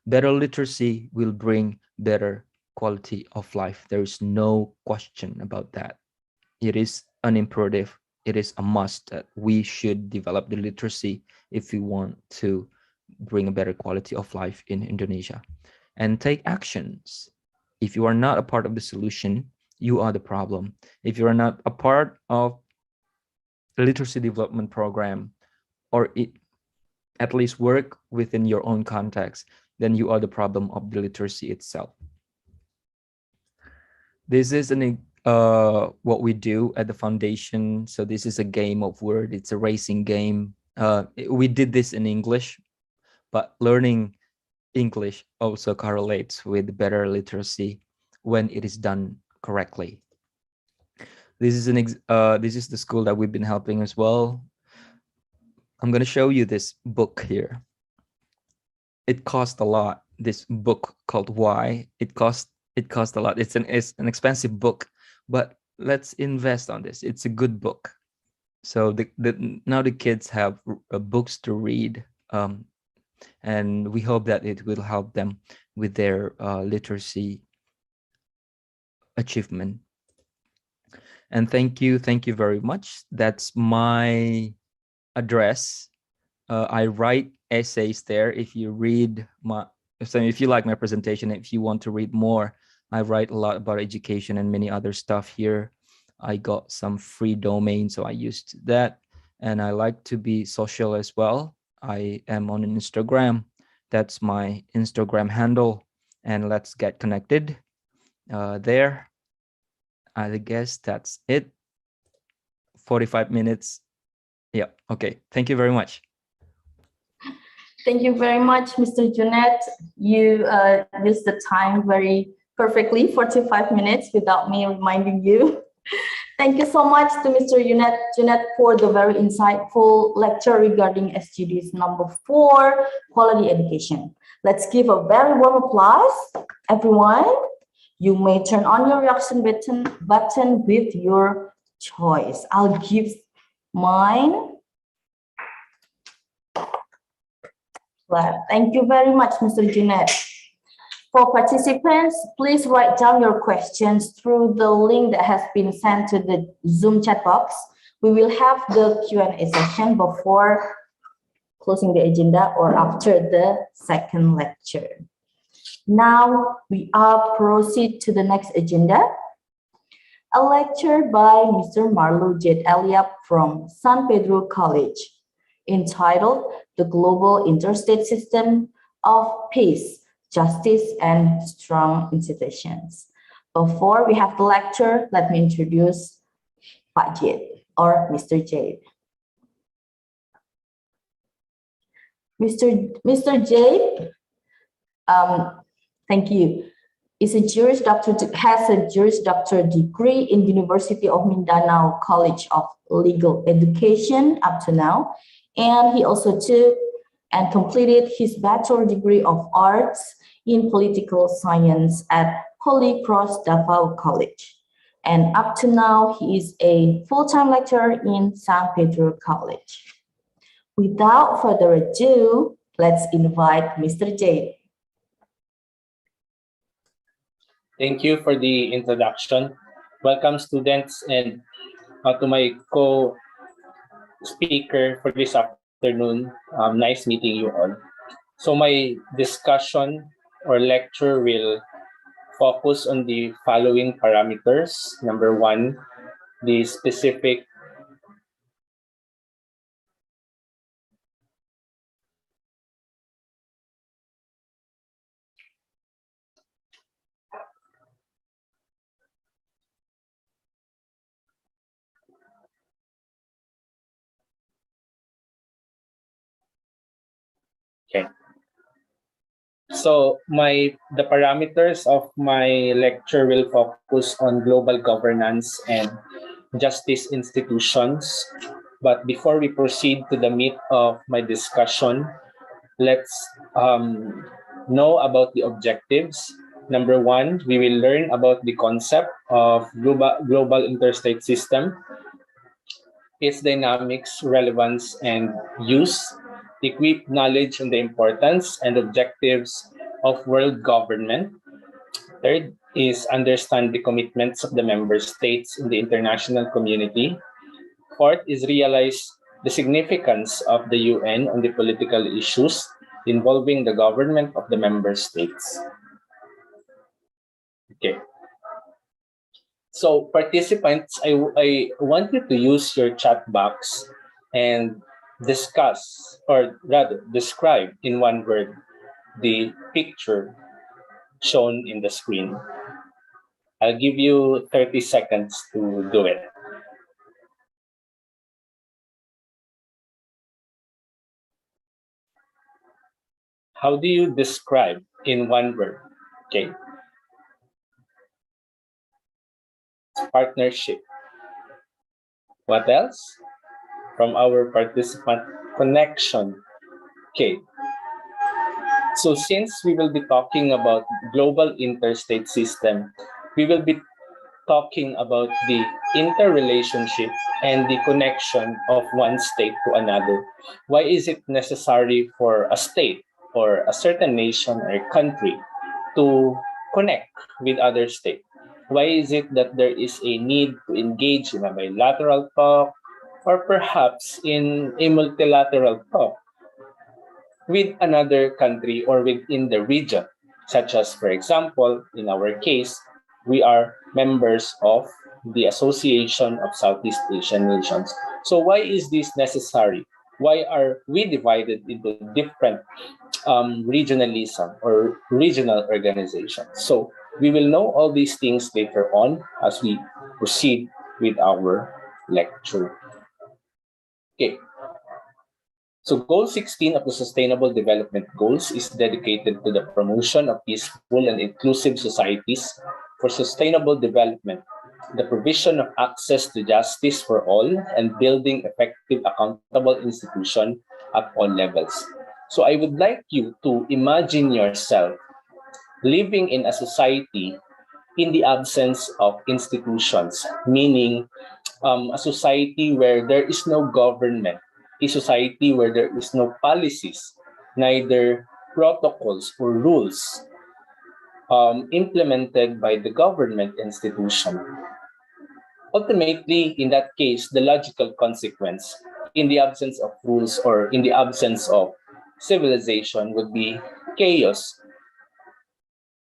Better literacy will bring better quality of life. There is no question about that. It is an imperative. It is a must that we should develop the literacy if we want to bring a better quality of life in Indonesia. And take actions. If you are not a part of the solution, you are the problem. If you are not a part of the literacy development program, or at least work within your own context, then you are the problem of the literacy itself. This is what we do at the foundation. So this is a game of word. It's a racing game. We did this in English, but learning English also correlates with better literacy when it is done correctly. This is the school that we've been helping as well. I'm going to show you this book here. It cost a lot. This book called Why. It cost a lot. It's an expensive book, but let's invest on this. It's a good book. So now the kids have books to read, and we hope that it will help them with their literacy achievement. And thank you very much. That's my address. I write essays there. If you read if you like my presentation, if you want to read more, I write a lot about education and many other stuff here. I got some free domain, so I used that. And I like to be social as well. I am on Instagram. That's my Instagram handle. And let's get connected there. I guess that's it. 45 minutes. Yeah, okay. Thank you very much. Thank you very much, Mr. Junaid. You used the time very perfectly, 45 minutes without me reminding you. Thank you so much to Mr. Junaid for the very insightful lecture regarding SDGs number 4, quality education. Let's give a very warm applause, everyone. You may turn on your reaction button with your choice. I'll give mine. Well, thank you very much, Mr. Junaidi. For participants, please write down your questions through the link that has been sent to the Zoom chat box. We will have the Q&A session before closing the agenda or after the second lecture. Now we are proceed to the next agenda. A lecture by Mr. Marlou Jade Eliab from San Pedro College, entitled The Global Interstate System of Peace, Justice, and Strong Institutions. Before we have the lecture, let me introduce Pak Jade or Mr. Jade. Mr. Jade, thank you. Has a Juris Doctor degree in University of Mindanao College of Legal Education up to now, and he also took and completed his Bachelor degree of Arts in Political Science at Holy Cross Davao College. And up to now, he is a full-time lecturer in San Pedro College. Without further ado, let's invite Mr. Jade. Thank you for the introduction. Welcome, students, and to my co-speaker for this afternoon. Nice meeting you all. So my discussion or lecture will focus on the following parameters. Number one, the specific Okay. So the parameters of my lecture will focus on global governance and justice institutions. But before we proceed to the meat of my discussion, let's know about the objectives. Number one, we will learn about the concept of global interstate system, its dynamics, relevance, and use, equip knowledge on the importance and objectives of world government. Third is understand the commitments of the member states in the international community. Fourth is realize the significance of the UN on the political issues involving the government of the member states. Okay. So participants, I want you to use your chat box and discuss, or rather describe in one word, the picture shown in the screen. I'll give you 30 seconds to do it. How do you describe in one word? Okay. Partnership. What else? From our participant, connection. Okay. So since we will be talking about global interstate system, we will be talking about the interrelationship and the connection of one state to another. Why is it necessary for a state or a certain nation or country to connect with other states? Why is it that there is a need to engage in a bilateral talk or perhaps in a multilateral talk with another country or within the region, such as, for example, in our case, we are members of the Association of Southeast Asian Nations. So why is this necessary? Why are we divided into different regionalism or regional organizations? So we will know all these things later on as we proceed with our lecture. Okay. So goal 16 of the Sustainable Development Goals is dedicated to the promotion of peaceful and inclusive societies for sustainable development, the provision of access to justice for all, and building effective, accountable institutions at all levels. So I would like you to imagine yourself living in a society in the absence of institutions, meaning a society where there is no government, a society where there is no policies, neither protocols or rules implemented by the government institution. Ultimately, in that case, the logical consequence in the absence of rules or in the absence of civilization would be chaos.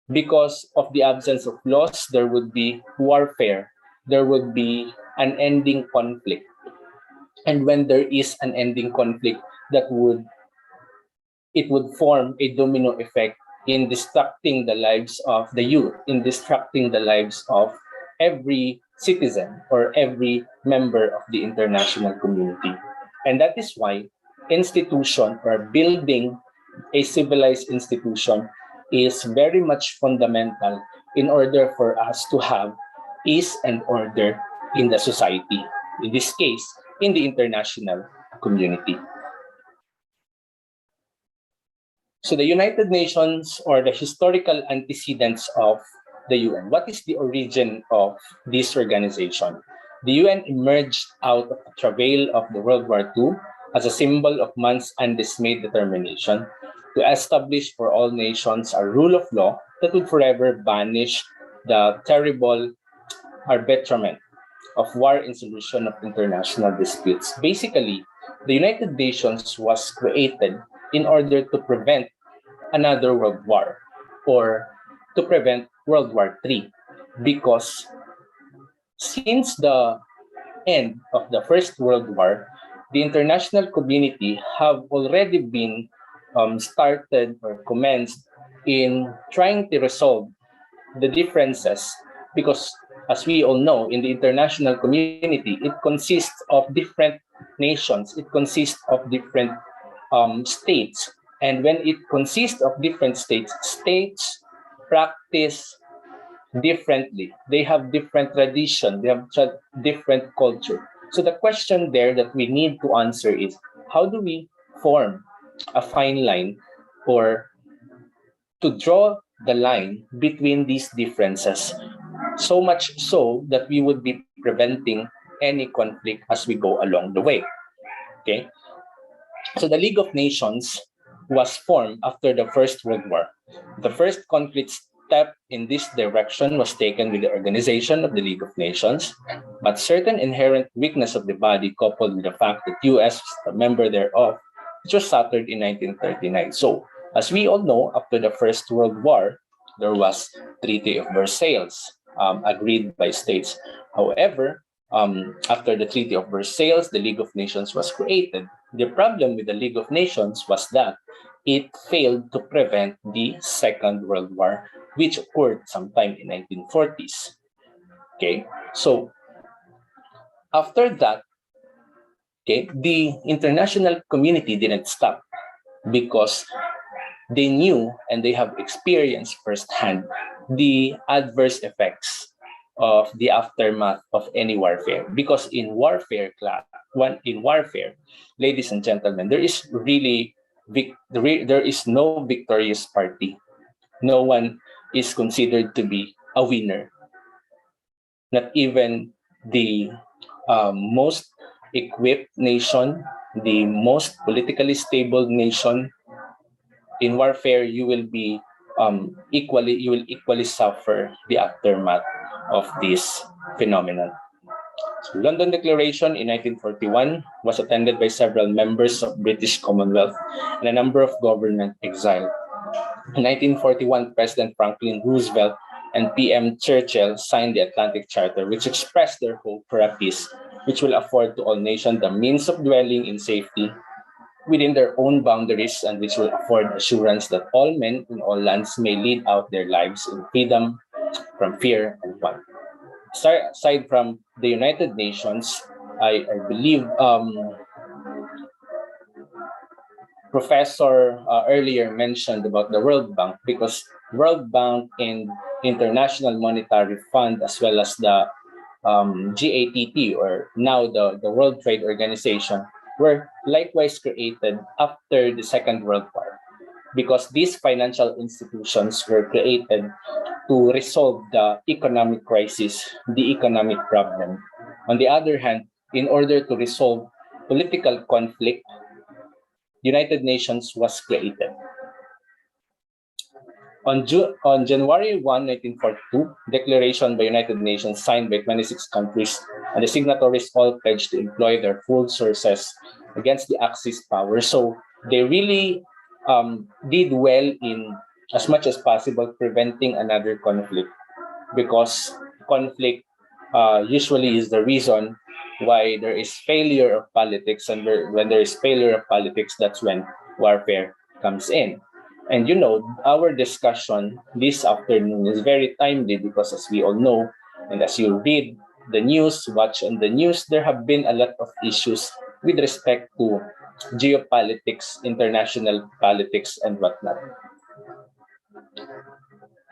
Because of the absence of laws, there would be warfare, there would be unending conflict. And when there is an ending conflict, it would form a domino effect in destructing the lives of the youth, in destructing the lives of every citizen or every member of the international community. And that is why institution or building a civilized institution is very much fundamental in order for us to have peace and order in the society, in this case, in the international community. So the United Nations, or the historical antecedents of the UN. What is the origin of this organization? The UN emerged out of the travail of the World War II as a symbol of man's undismayed determination to establish for all nations a rule of law that would forever banish the terrible arbitrament of war and solution of international disputes. Basically, the United Nations was created in order to prevent another world war or to prevent World War III, because since the end of the First World War, the international community have already been started or commenced in trying to resolve the differences, because as we all know, in the international community, it consists of different nations, it consists of different states. And when it consists of different states, states practice differently. They have different tradition, they have different culture. So the question there that we need to answer is, how do we form a fine line or to draw the line between these differences, so much so that we would be preventing any conflict as we go along the way. Okay, so the League of Nations was formed after the First World War. The first concrete step in this direction was taken with the organization of the League of Nations, but certain inherent weakness of the body, coupled with the fact that US was a member thereof, which was shattered in 1939. So, as we all know, after the First World War, there was Treaty of Versailles, agreed by states. However, after the Treaty of Versailles, the League of Nations was created. The problem with the League of Nations was that it failed to prevent the Second World War, which occurred sometime in 1940s. Okay, so after that, okay, the international community didn't stop, because they knew and they have experienced firsthand the adverse effects of the aftermath of any warfare. Because in warfare, ladies and gentlemen, there is no victorious party. No one is considered to be a winner. Not even the most equipped nation, the most politically stable nation. In warfare, you will equally suffer the aftermath of this phenomenon. So, London Declaration in 1941 was attended by several members of British Commonwealth and a number of government exiled. In 1941, President Franklin Roosevelt and PM Churchill signed the Atlantic Charter, which expressed their hope for a peace which will afford to all nations the means of dwelling in safety within their own boundaries, and which will afford assurance that all men in all lands may lead out their lives in freedom from fear and want. Aside from the United Nations, I believe Professor earlier mentioned about the World Bank, because World Bank and International Monetary Fund, as well as the GATT, or now the World Trade Organization, were likewise created after the Second World War, because these financial institutions were created to resolve the economic crisis, the economic problem. On the other hand, in order to resolve political conflict, United Nations was created. On January 1, 1942, declaration by United Nations signed by 26 countries, and the signatories all pledged to employ their full resources against the Axis power. So they really did well in, as much as possible, preventing another conflict, because conflict usually is the reason why there is failure of politics, and when there is failure of politics, that's when warfare comes in. And you know, our discussion this afternoon is very timely because, as we all know, and as you read the news, watch on the news, there have been a lot of issues with respect to geopolitics, international politics, and whatnot.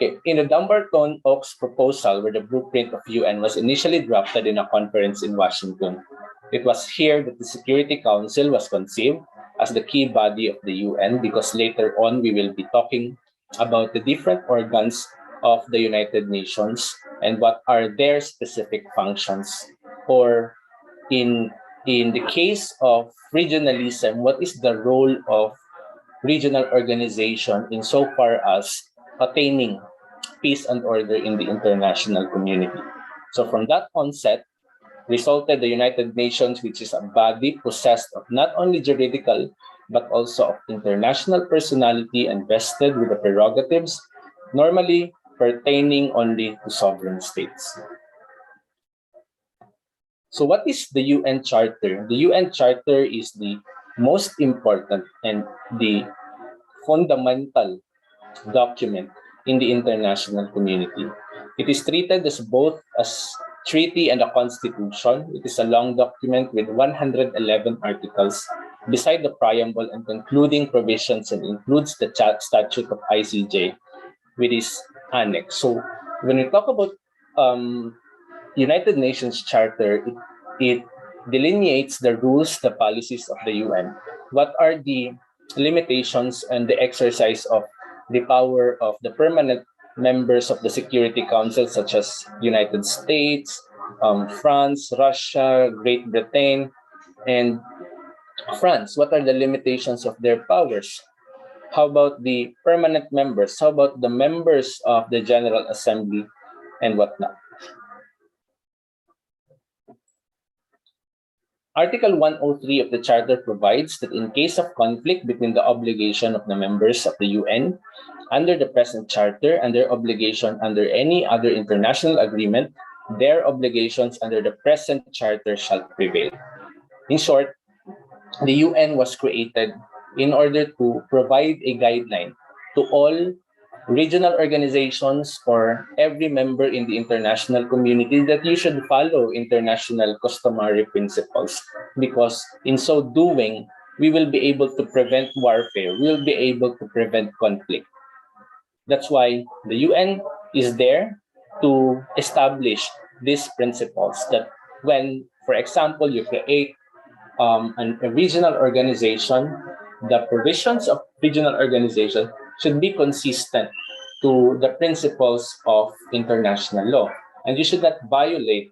Okay. In the Dumbarton Oaks proposal, where the blueprint of UN was initially drafted in a conference in Washington, it was here that the Security Council was conceived as the key body of the UN, because later on we will be talking about the different organs of the United Nations and what are their specific functions. Or in the case of regionalism, what is the role of regional organization insofar as attaining peace and order in the international community. So from that onset, resulted the United Nations, which is a body possessed of not only juridical, but also of international personality and vested with the prerogatives normally pertaining only to sovereign states. So what is the UN Charter? The UN Charter is the most important and the fundamental document in the international community. It is treated as both as treaty and a constitution. It is a long document with 111 articles beside the preamble and concluding provisions, and includes the statute of ICJ with its annex. So when we talk about United Nations Charter, it delineates the rules, the policies of the UN. What are the limitations and the exercise of the power of the permanent members of the Security Council, such as United States, France, Russia, Great Britain, and France? What are the limitations of their powers? How about the permanent members? How about the members of the General Assembly and whatnot? Article 103 of the Charter provides that in case of conflict between the obligation of the members of the UN under the present Charter and their obligation under any other international agreement, their obligations under the present Charter shall prevail. In short, the UN was created in order to provide a guideline to all regional organizations or every member in the international community that you should follow international customary principles, because in so doing, we will be able to prevent warfare, we will be able to prevent conflict. That's why the UN is there to establish these principles, that when, for example, you create a regional organization, the provisions of regional organization should be consistent to the principles of international law. And you should not violate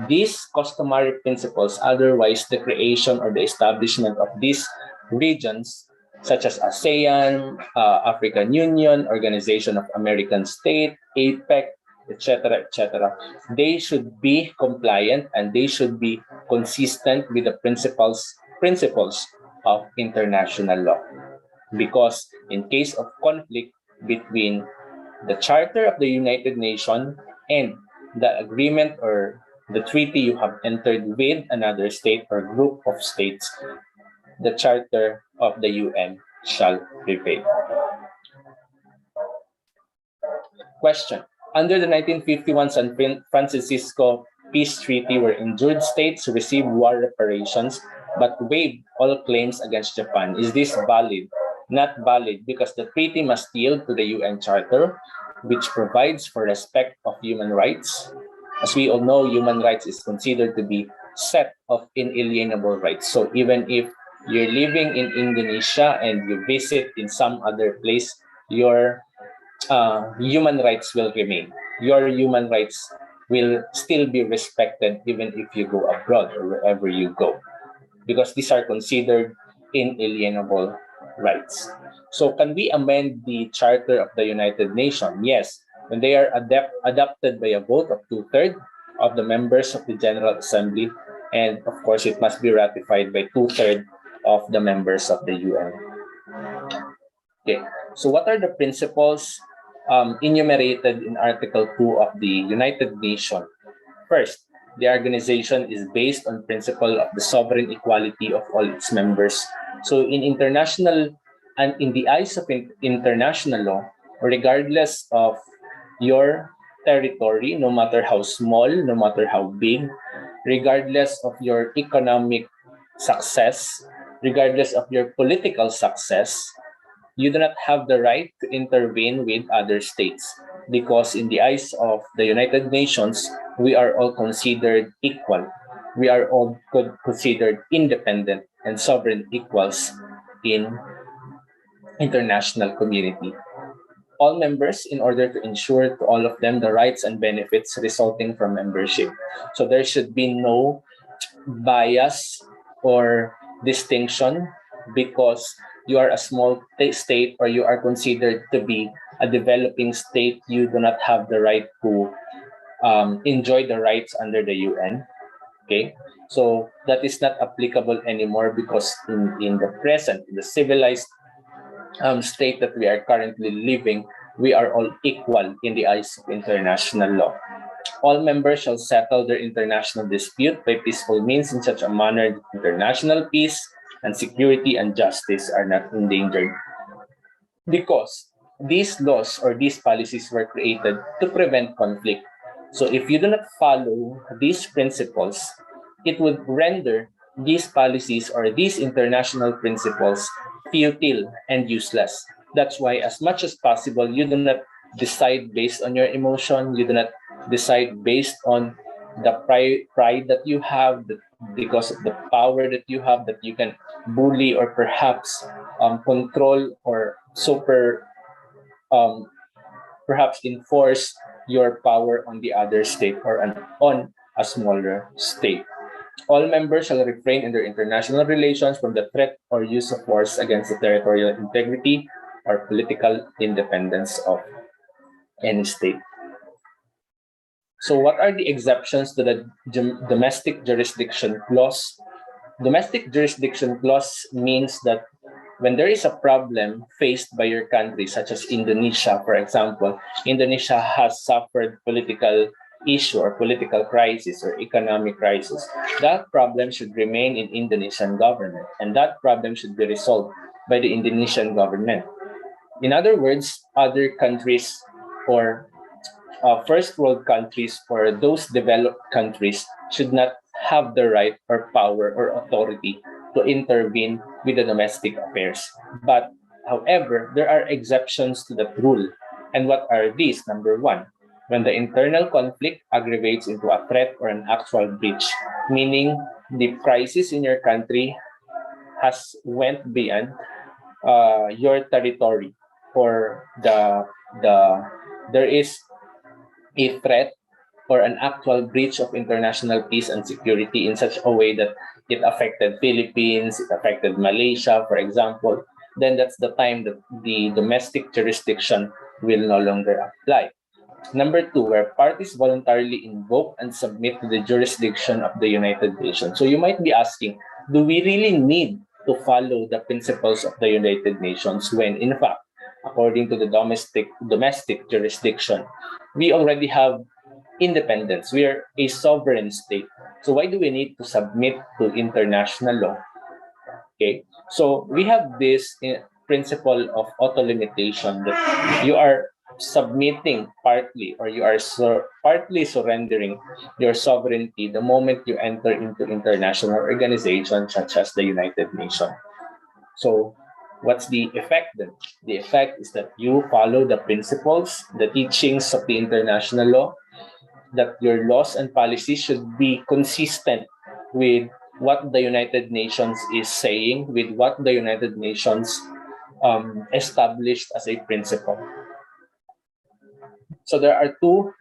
these customary principles, otherwise the creation or the establishment of these regions, such as ASEAN, African Union, Organization of American States, APEC, etc., etc., they should be compliant and they should be consistent with the principles of international law. Because in case of conflict between the Charter of the United Nations and the agreement or the treaty you have entered with another state or group of states, the Charter of the UN shall prevail. Question. Under the 1951 San Francisco Peace Treaty, where injured states receive war reparations but waived all claims against Japan, is this valid? Not valid, because the treaty must yield to the UN Charter, which provides for respect of human rights. As we all know, human rights is considered to be set of inalienable rights. So even if you're living in Indonesia and you visit in some other place, your human rights will remain. Your human rights will still be respected even if you go abroad or wherever you go, because these are considered inalienable rights. So can we amend the Charter of the United Nations? Yes, when they are adopted by a vote of 2/3 of the members of the General Assembly, and of course it must be ratified by 2/3 of the members of the UN. Okay, so what are the principles enumerated in Article 2 of the United Nations? First, the organization is based on principle of the sovereign equality of all its members. So in international and in the eyes of international law, regardless of your territory, no matter how small, no matter how big, regardless of your economic success, regardless of your political success, you do not have the right to intervene with other states, because in the eyes of the United Nations, we are all considered equal. We are all considered independent and sovereign equals in international community. All members, in order to ensure to all of them the rights and benefits resulting from membership. So there should be no bias or distinction because you are a small state or you are considered to be a developing state. You do not have the right to enjoy the rights under the UN. Okay, so that is not applicable anymore because in the present, the civilized state that we are currently living, we are all equal in the eyes of international law. All members shall settle their international dispute by peaceful means in such a manner that international peace and security and justice are not endangered. Because these laws or these policies were created to prevent conflict. So if you do not follow these principles, it would render these policies or these international principles futile and useless. That's why, as much as possible, you do not decide based on your emotion, you do not decide based on the pride that you have, because of the power that you have, that you can bully or perhaps control or perhaps enforce your power on the other state or on a smaller state. All members shall refrain in their international relations from the threat or use of force against the territorial integrity or political independence of any state. So what are the exceptions to the domestic jurisdiction clause? Domestic jurisdiction clause means that when there is a problem faced by your country, such as Indonesia, for example, Indonesia has suffered political issue or political crisis or economic crisis, that problem should remain in Indonesian government, and that problem should be resolved by the Indonesian government. In other words, other countries or first world countries or those developed countries should not have the right or power or authority to intervene with the domestic affairs. But however, there are exceptions to that rule. And what are these? Number one, when the internal conflict aggravates into a threat or an actual breach, meaning the crisis in your country has went beyond your territory, or there is a threat or an actual breach of international peace and security in such a way that it affected Philippines, it affected Malaysia, for example, then that's the time that the domestic jurisdiction will no longer apply. Number two, where parties voluntarily invoke and submit to the jurisdiction of the United Nations. So you might be asking, do we really need to follow the principles of the United Nations when, in fact, according to the domestic jurisdiction, we already have independence. We are a sovereign state. So why do we need to submit to international law? Okay, so we have this principle of auto-limitation, that you are submitting partly, or you are partly surrendering your sovereignty the moment you enter into international organizations such as the United Nations. So what's the effect then? The effect is that you follow the principles, the teachings of the international law, that your laws and policies should be consistent with what the United Nations is saying, with what the United Nations established as a principle. So there are two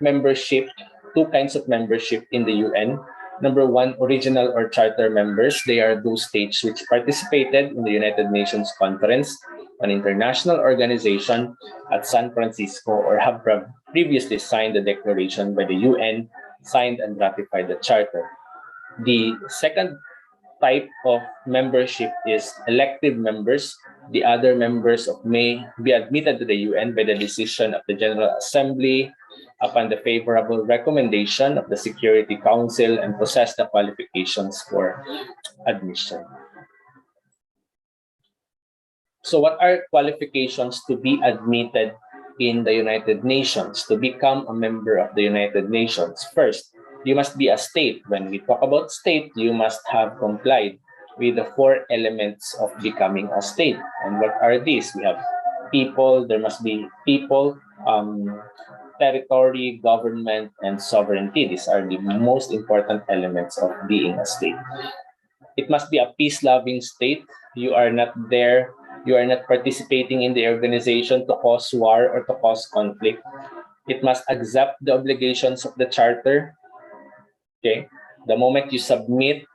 kinds of membership in the UN. Number one, original or charter members. They are those states which participated in the United Nations Conference on International Organization at San Francisco or have previously signed the declaration by the UN, signed and ratified the charter. The second type of membership is elective members. The other members may be admitted to the UN by the decision of the General Assembly upon the favorable recommendation of the Security Council and possess the qualifications for admission. So what are qualifications to be admitted in the United Nations, to become a member of the United Nations? First, you must be a state. When we talk about state, you must have complied with the 4 elements of becoming a state. And what are these? We have people, there must be people, territory, government, and sovereignty. These are the most important elements of being a state. It must be a peace-loving state. You are not there, you are not participating in the organization to cause war or to cause conflict. It must accept the obligations of the charter. Okay. The moment you submit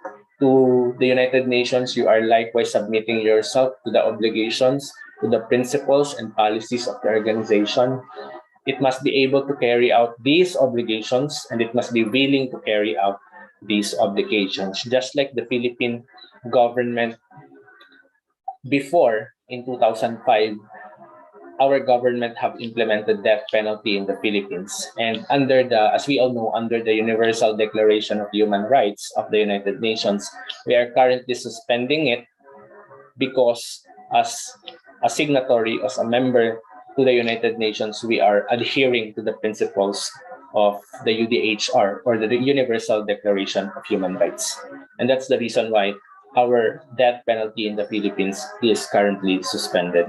to the United Nations, you are likewise submitting yourself to the obligations, to the principles and policies of the organization. It must be able to carry out these obligations, and it must be willing to carry out these obligations. Just like the Philippine government before, in 2005, our government have implemented death penalty in the Philippines. And under the, as we all know, under the Universal Declaration of Human Rights of the United Nations, we are currently suspending it because as a signatory, as a member to the United Nations, we are adhering to the principles of the UDHR, or the Universal Declaration of Human Rights. And that's the reason why our death penalty in the Philippines is currently suspended.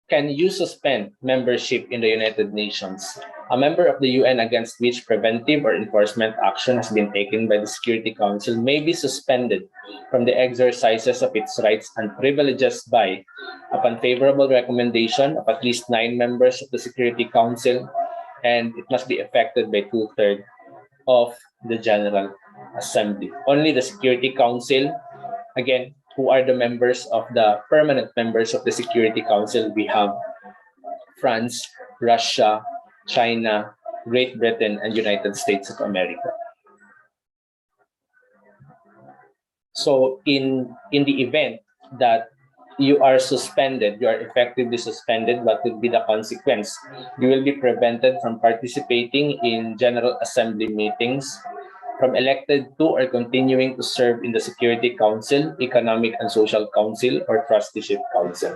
Can you suspend membership in the United Nations? A member of the UN against which preventive or enforcement action has been taken by the Security Council may be suspended from the exercises of its rights and privileges by, upon favorable recommendation of at least 9 members of the Security Council, and it must be effected by 2/3 of the General Assembly. Only the Security Council, again, who are the members of the permanent members of the Security Council, we have France, Russia, China, Great Britain, and United States of America. So in the event that you are suspended, you are effectively suspended, what would be the consequence? You will be prevented from participating in General Assembly meetings, from elected to or continuing to serve in the Security Council, Economic and Social Council, or Trusteeship Council.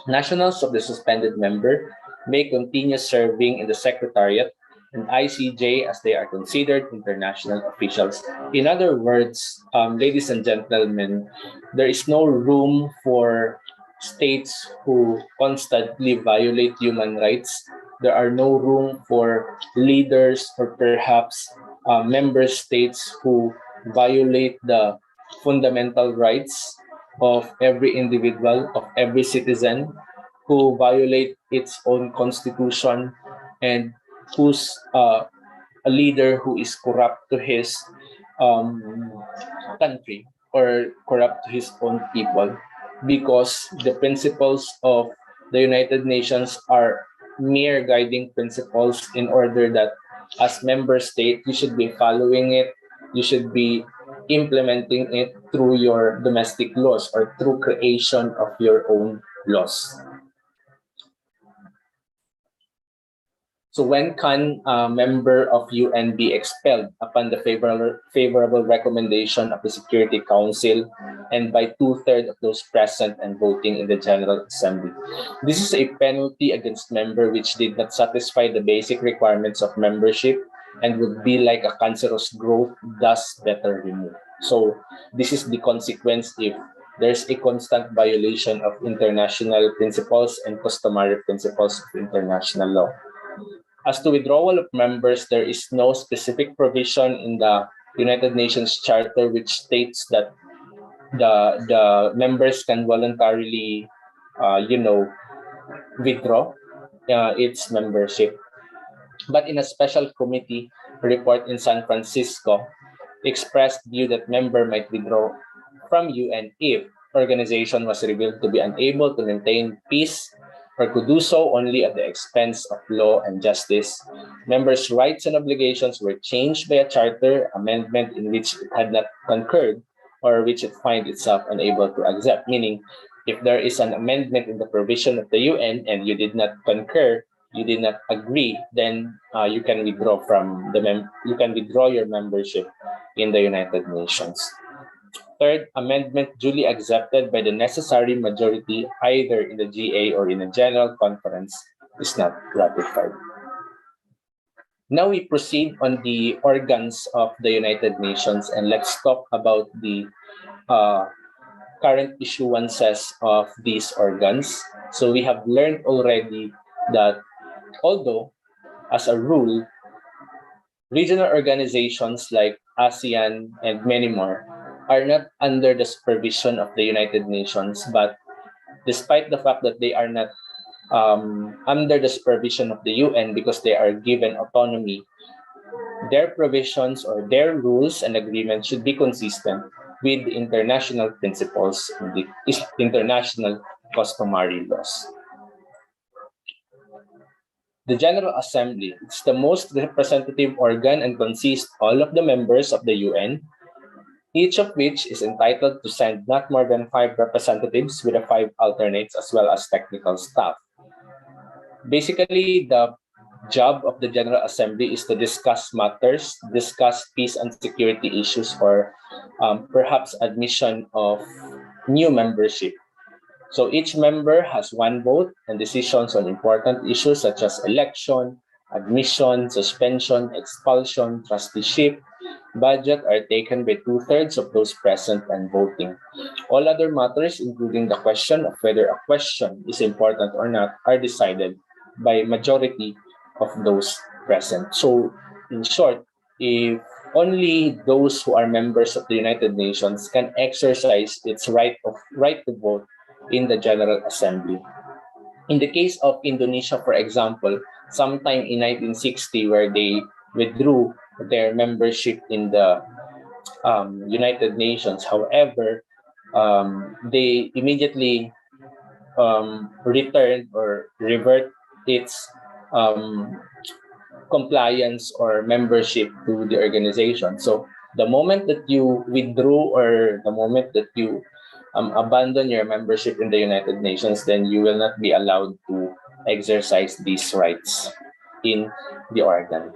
Nationals of the suspended member may continue serving in the Secretariat and ICJ as they are considered international officials. In other words, ladies and gentlemen, there is no room for states who constantly violate human rights. There are no room for leaders or perhaps member states who violate the fundamental rights of every individual, of every citizen, who violate its own constitution, and who's a leader who is corrupt to his country or corrupt to his own people, because the principles of the United Nations are mere guiding principles in order that as member state, you should be following it, you should be implementing it through your domestic laws or through creation of your own laws. So when can a member of UN be expelled? Upon the favorable recommendation of the Security Council and by 2/3 of those present and voting in the General Assembly. This is a penalty against member which did not satisfy the basic requirements of membership and would be like a cancerous growth, thus better removed. So this is the consequence if there's a constant violation of international principles and customary principles of international law. As to withdrawal of members, there is no specific provision in the United Nations Charter which states that the members can voluntarily, withdraw its membership. But in a special committee, report in San Francisco expressed view that member might withdraw from UN if organization was revealed to be unable to maintain peace or could do so only at the expense of law and justice. Members' rights and obligations were changed by a charter amendment in which it had not concurred or which it finds itself unable to accept, meaning if there is an amendment in the provision of the UN and you did not concur, you did not agree, then you can withdraw from you can withdraw your membership in the United Nations. Third, amendment duly accepted by the necessary majority either in the GA or in a general conference is not ratified. Now we proceed on the organs of the United Nations, and let's talk about the current issuances of these organs. So we have learned already that although, as a rule, regional organizations like ASEAN and many more are not under the supervision of the United Nations, but despite the fact that they are not under the supervision of the UN because they are given autonomy, their provisions or their rules and agreements should be consistent with the international principles and the international customary laws. The General Assembly is the most representative organ and consists all of the members of the UN, each of which is entitled to send not more than 5 representatives with the 5 alternates as well as technical staff. Basically, the job of the General Assembly is to discuss matters, discuss peace and security issues, or perhaps admission of new membership. So each member has 1 vote, and decisions on important issues such as election, admission, suspension, expulsion, trusteeship, budget are taken by 2/3 of those present and voting. All other matters, including the question of whether a question is important or not, are decided by majority of those present. So in short, if only those who are members of the United Nations can exercise its right to vote in the General Assembly. In the case of Indonesia, for example, sometime in 1960, where they withdrew their membership in the United Nations. However, they immediately returned or revert its compliance or membership to the organization. So the moment that you withdrew or the moment that you abandon your membership in the United Nations, then you will not be allowed to exercise these rights in the organ.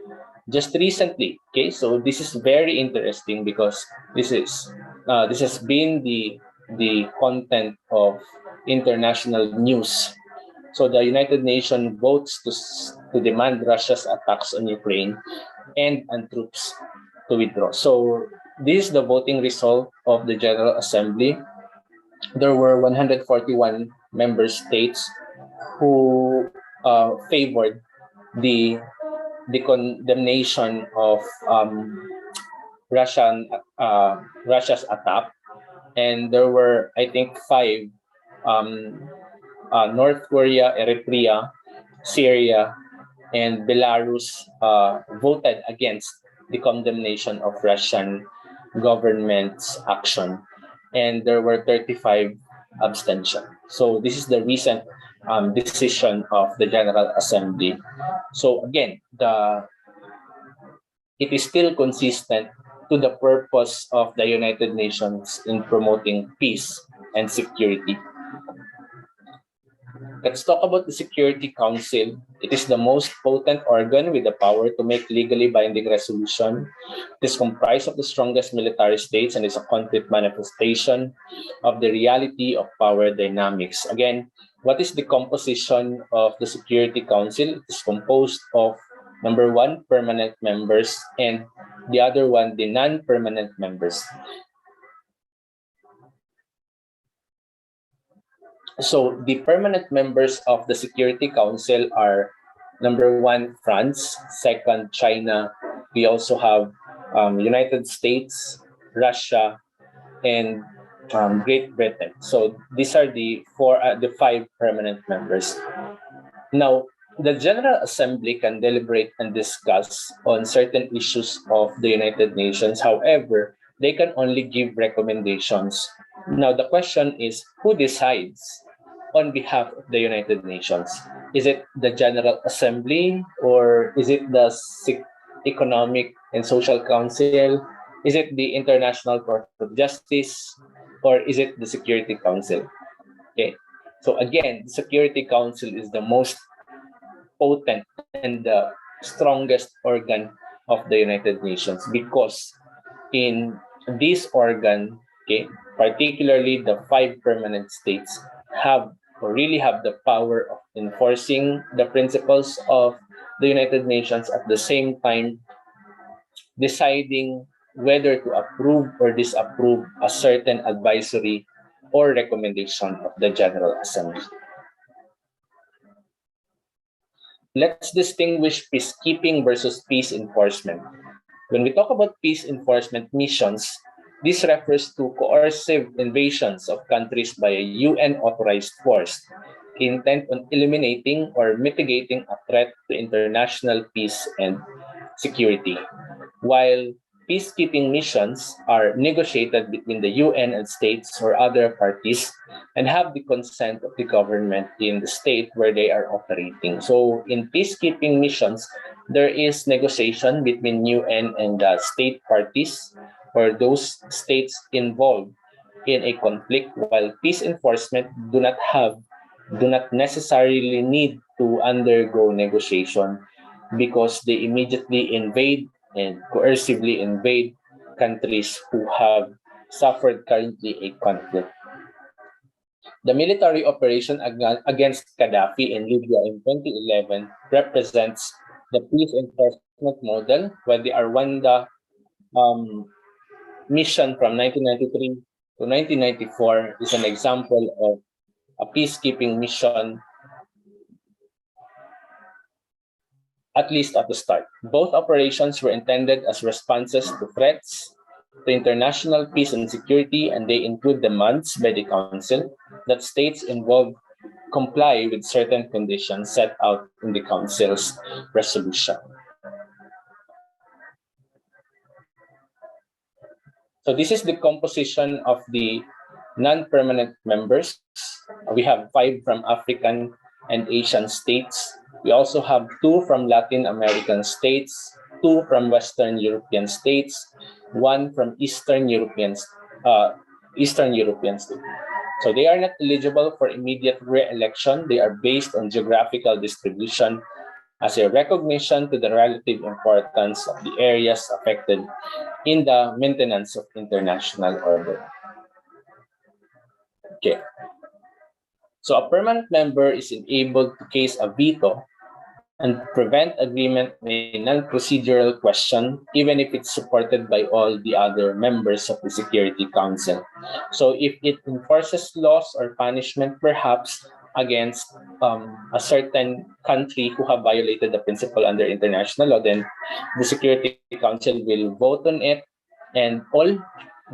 Just recently, okay, so this is very interesting because this has been the content of international news. So the United Nations votes to demand Russia's attacks on Ukraine and troops to withdraw. So this is the voting result of the General Assembly. There were 141 member states who favored the condemnation of Russia's attack, and there were, I think, 5: North Korea, Eritrea, Syria, and Belarus voted against the condemnation of Russian government's action, and there were 35 abstention. So this is the recent decision of the General Assembly. So again, it is still consistent to the purpose of the United Nations in promoting peace and security. Let's talk about the Security Council. It is the most potent organ with the power to make legally binding resolution. It is comprised of the strongest military states and is a concrete manifestation of the reality of power dynamics. Again, what is the composition of the Security Council? It is composed of, number 1, permanent members, and the other one, the non-permanent members. So the permanent members of the Security Council are, number 1, France; 2nd, China. We also have United States, Russia, and Great Britain. So these are the 5 permanent members. Now, The General Assembly can deliberate and discuss on certain issues of the United Nations. However, they can only give recommendations. Now, the question is, who decides on behalf of the United Nations? Is it the General Assembly, or is it the Economic and Social Council? Is it the International Court of Justice, or is it the Security Council? Okay. So again, the Security Council is the most potent and the strongest organ of the United Nations, because in this organ, okay, particularly the 5 permanent states have or really have the power of enforcing the principles of the United Nations, at the same time deciding whether to approve or disapprove a certain advisory or recommendation of the General Assembly. Let's distinguish peacekeeping versus peace enforcement. When we talk about peace enforcement missions, this refers to coercive invasions of countries by a UN-authorized force intent on eliminating or mitigating a threat to international peace and security, while peacekeeping missions are negotiated between the UN and states or other parties and have the consent of the government in the state where they are operating. So in peacekeeping missions, there is negotiation between UN and the state parties or those states involved in a conflict, while peace enforcement do not necessarily need to undergo negotiation, because they immediately invade and coercively invade countries who have suffered currently a conflict. The military operation against Gaddafi in Libya in 2011 represents the peace enforcement model, while the Rwanda mission from 1993 to 1994 is an example of a peacekeeping mission, at least at the start. Both operations were intended as responses to threats to international peace and security, and they include demands by the Council that states involved comply with certain conditions set out in the Council's resolution. So this is the composition of the non-permanent members. We have 5 from African and Asian states. We also have 2 from Latin American states, 2 from Western European states, 1 from Eastern European states. So they are not eligible for immediate re-election. They are based on geographical distribution as a recognition to the relative importance of the areas affected in the maintenance of international order. Okay. So a permanent member is enabled to case a veto and prevent agreement in a non-procedural question, even if it's supported by all the other members of the Security Council. So if it enforces laws or punishment, perhaps against a certain country who have violated the principle under international law, then the Security Council will vote on it, and all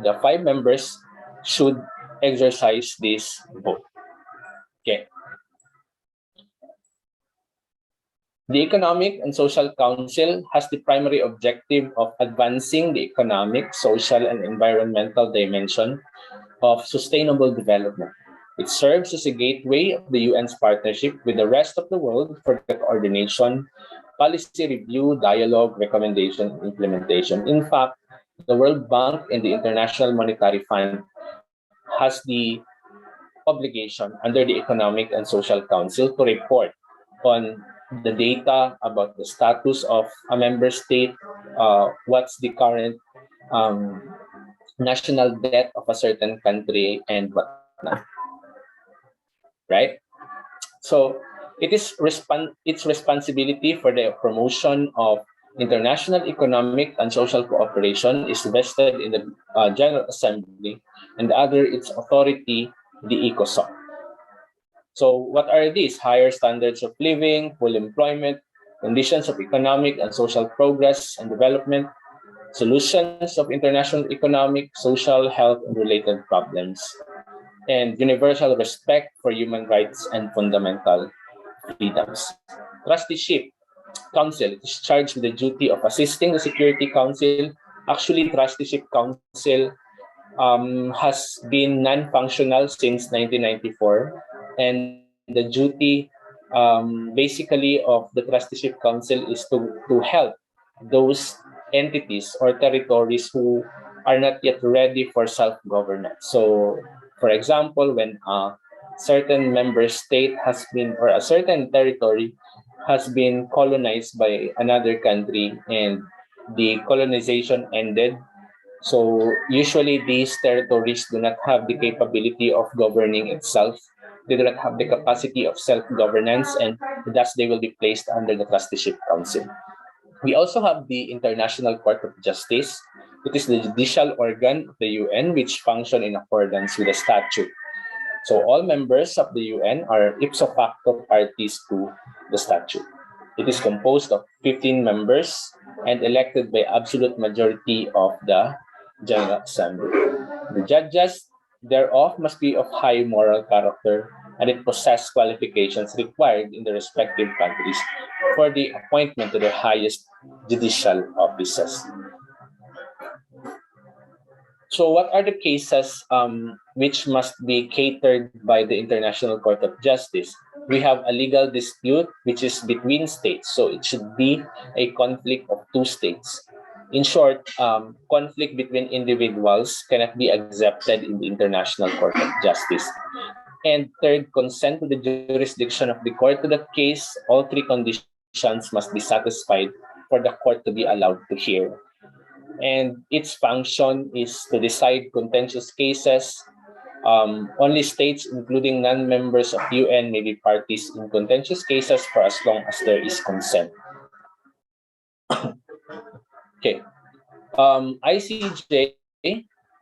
the 5 members should exercise this vote. Okay. The Economic and Social Council has the primary objective of advancing the economic, social, and environmental dimension of sustainable development. It serves as a gateway of the UN's partnership with the rest of the world for the coordination, policy review, dialogue, recommendation, and implementation. In fact, the World Bank and the International Monetary Fund has the obligation under the Economic and Social Council to report on the data about the status of a member state, what's the current national debt of a certain country, and whatnot. Right? So it is its responsibility for the promotion of international economic and social cooperation is vested in the General Assembly, and the other its authority, the ECOSOC. So what are these? Higher standards of living, full employment, conditions of economic and social progress and development, solutions of international economic, social, health, and related problems, and universal respect for human rights and fundamental freedoms. Trusteeship Council is charged with the duty of assisting the Security Council. Actually, Trusteeship Council has been non-functional since 1994, and the duty basically of the Trusteeship Council is to help those entities or territories who are not yet ready for self-governance. So, for example, when a certain member state has been, or a certain territory has been colonized by another country and the colonization ended, so usually these territories do not have the capability of governing itself. They do not have the capacity of self-governance, and thus they will be placed under the Trusteeship Council. We also have the International Court of Justice. It is the judicial organ of the UN which function in accordance with the statute. So all members of the UN are ipso facto parties to the statute. It is composed of 15 members and elected by absolute majority of the General Assembly. The judges thereof must be of high moral character, and it possess qualifications required in the respective countries for the appointment to the highest judicial offices. So what are the cases which must be catered by the International Court of Justice? We have a legal dispute which is between states, so it should be a conflict of two states. In short, conflict between individuals cannot be accepted in the International Court of Justice. And third, consent to the jurisdiction of the court to that case. All three conditions must be satisfied for the court to be allowed to hear. And its function is to decide contentious cases. Only states, including non-members of UN, may be parties in contentious cases for as long as there is consent. Okay. ICJ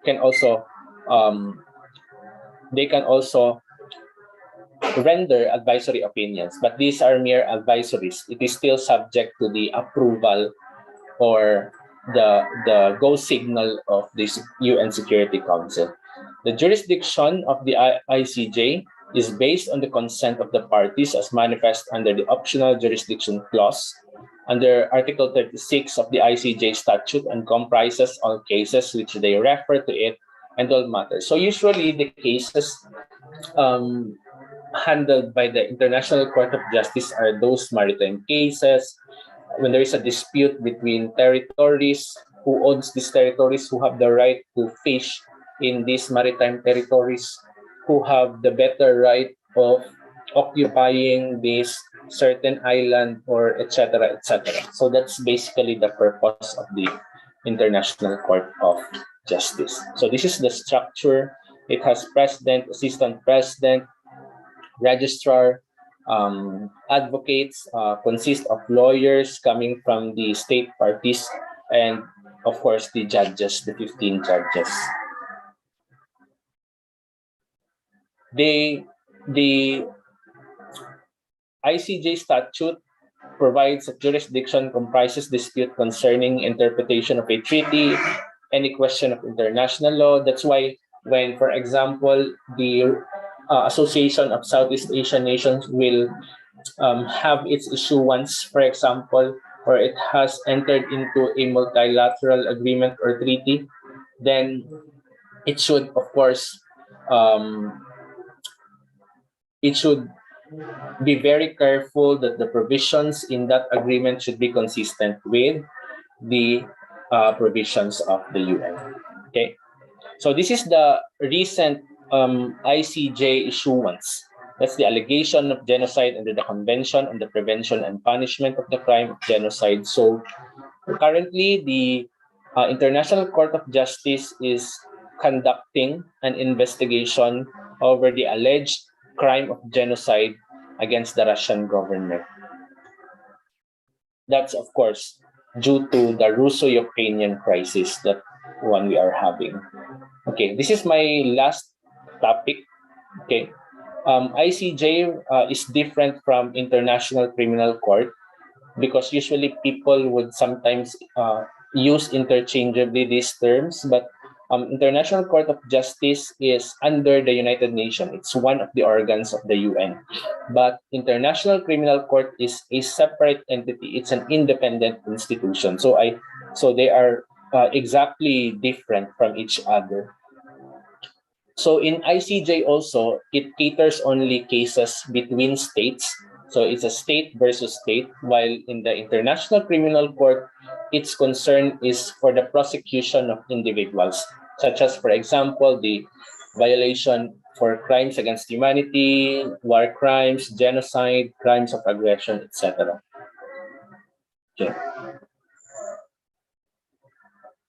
can also they can also render advisory opinions, but these are mere advisories. It is still subject to the approval or the go signal of the UN Security Council. The jurisdiction of the ICJ is based on the consent of the parties as manifest under the optional jurisdiction clause under Article 36 of the ICJ statute and comprises all cases which they refer to it and all matters. So usually the cases handled by the International Court of Justice are those maritime cases, when there is a dispute between territories, who owns these territories, who have the right to fish in these maritime territories, who have the better right of occupying this certain island, or etc., etc. So that's basically the purpose of the International Court of Justice. So this is the structure. It has president, assistant president, registrar, advocates, consist of lawyers coming from the state parties, and of course the judges, the 15 judges. The ICJ statute provides that jurisdiction comprises dispute concerning interpretation of a treaty, any question of international law. That's why when, for example, the Association of Southeast Asian Nations will have its issuance, for example, or it has entered into a multilateral agreement or treaty, then it should, of course, it should be very careful that the provisions in that agreement should be consistent with the provisions of the UN. Okay, so this is the recent ICJ issuance. That's the allegation of genocide under the Convention on the Prevention and Punishment of the Crime of Genocide. So currently, the International Court of Justice is conducting an investigation over the alleged crime of genocide against the Russian government. That's, of course, due to the Russo-Ukrainian crisis, that one we are having. Okay, this is my last topic. Okay, ICJ is different from International Criminal Court because usually people would sometimes use interchangeably these terms, but International Court of Justice is under the United Nations. It's one of the organs of the UN. But International Criminal Court is a separate entity. It's an independent institution. So they are exactly different from each other. So in ICJ also, it caters only cases between states. So it's a state versus state, while in the International Criminal Court, its concern is for the prosecution of individuals, such as, for example, the violation for crimes against humanity, war crimes, genocide, crimes of aggression, etc. Okay.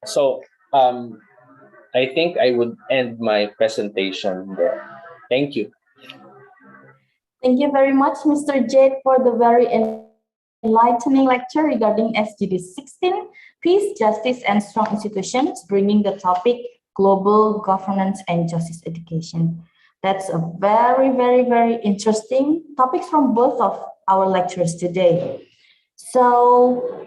So I think I would end my presentation there. Thank you. Thank you very much, Mr. Jade, for the very enlightening lecture regarding SDG 16, Peace, Justice, and Strong Institutions, bringing the topic Global Governance and Justice Education. That's a very, very, very interesting topics from both of our lectures today. So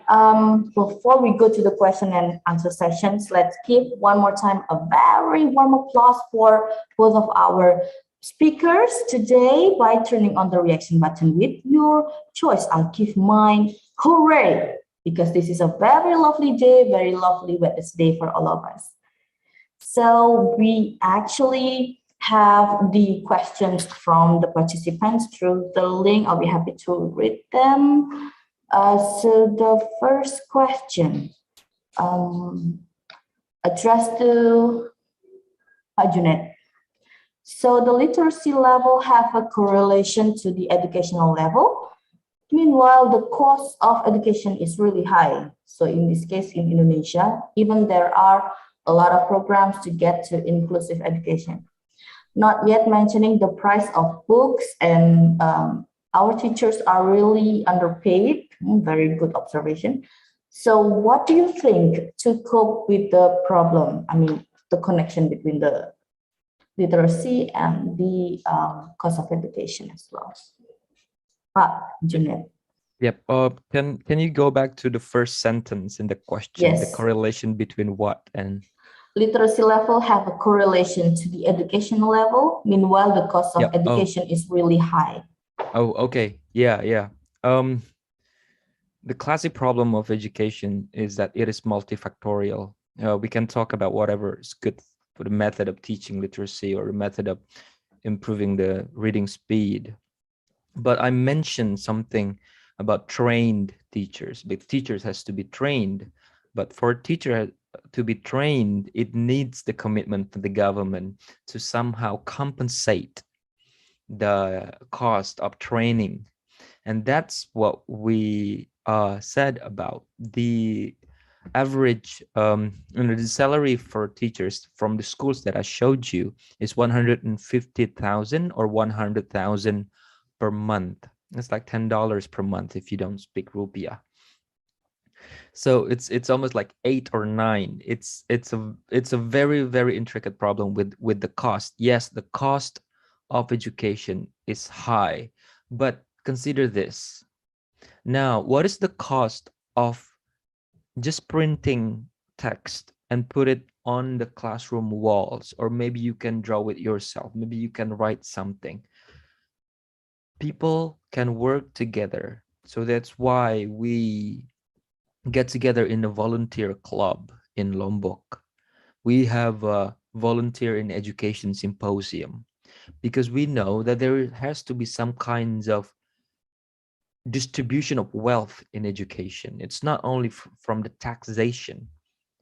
before we go to the question and answer sessions, let's give one more time a very warm applause for both of our speakers today by turning on the reaction button with your choice. I'll give mine hooray, because this is a very lovely day, very lovely Wednesday for all of us. So we actually have the questions from the participants through the link. I'll be happy to read them. So the first question addressed to Junaidi. So the literacy level have a correlation to the educational level. Meanwhile, the cost of education is really high. So in this case, in Indonesia, even there are a lot of programs to get to inclusive education. Not yet mentioning the price of books, and our teachers are really underpaid. Very good observation. So what do you think to cope with the problem? I mean, the connection between the literacy and the cost of education as well. Junaidi. Yep. Can you go back to the first sentence in the question? Yes. The correlation between what and literacy level have a correlation to the education level. Meanwhile, the cost of education is really high. Oh, okay. Yeah. The classic problem of education is that it is multifactorial. We can talk about whatever is good for the method of teaching literacy or the method of improving the reading speed. But I mentioned something about trained teachers. But teachers has to be trained. But for a teacher to be trained, it needs the commitment of the government to somehow compensate the cost of training. And that's what we said about the average the salary for teachers from the schools that I showed you is 150,000 or 100,000 per month. It's like $10 per month if you don't speak rupiah. So it's almost like 8 or 9. It's a very, very intricate problem with the cost. Yes, the cost of education is high, but consider this. Now, what is the cost of just printing text and put it on the classroom walls? Or maybe you can draw it yourself. Maybe you can write something. People can work together. So that's why we get together in a volunteer club in Lombok. We have a volunteer in education symposium, because we know that there has to be some kinds of distribution of wealth in education. It's not only from the taxation.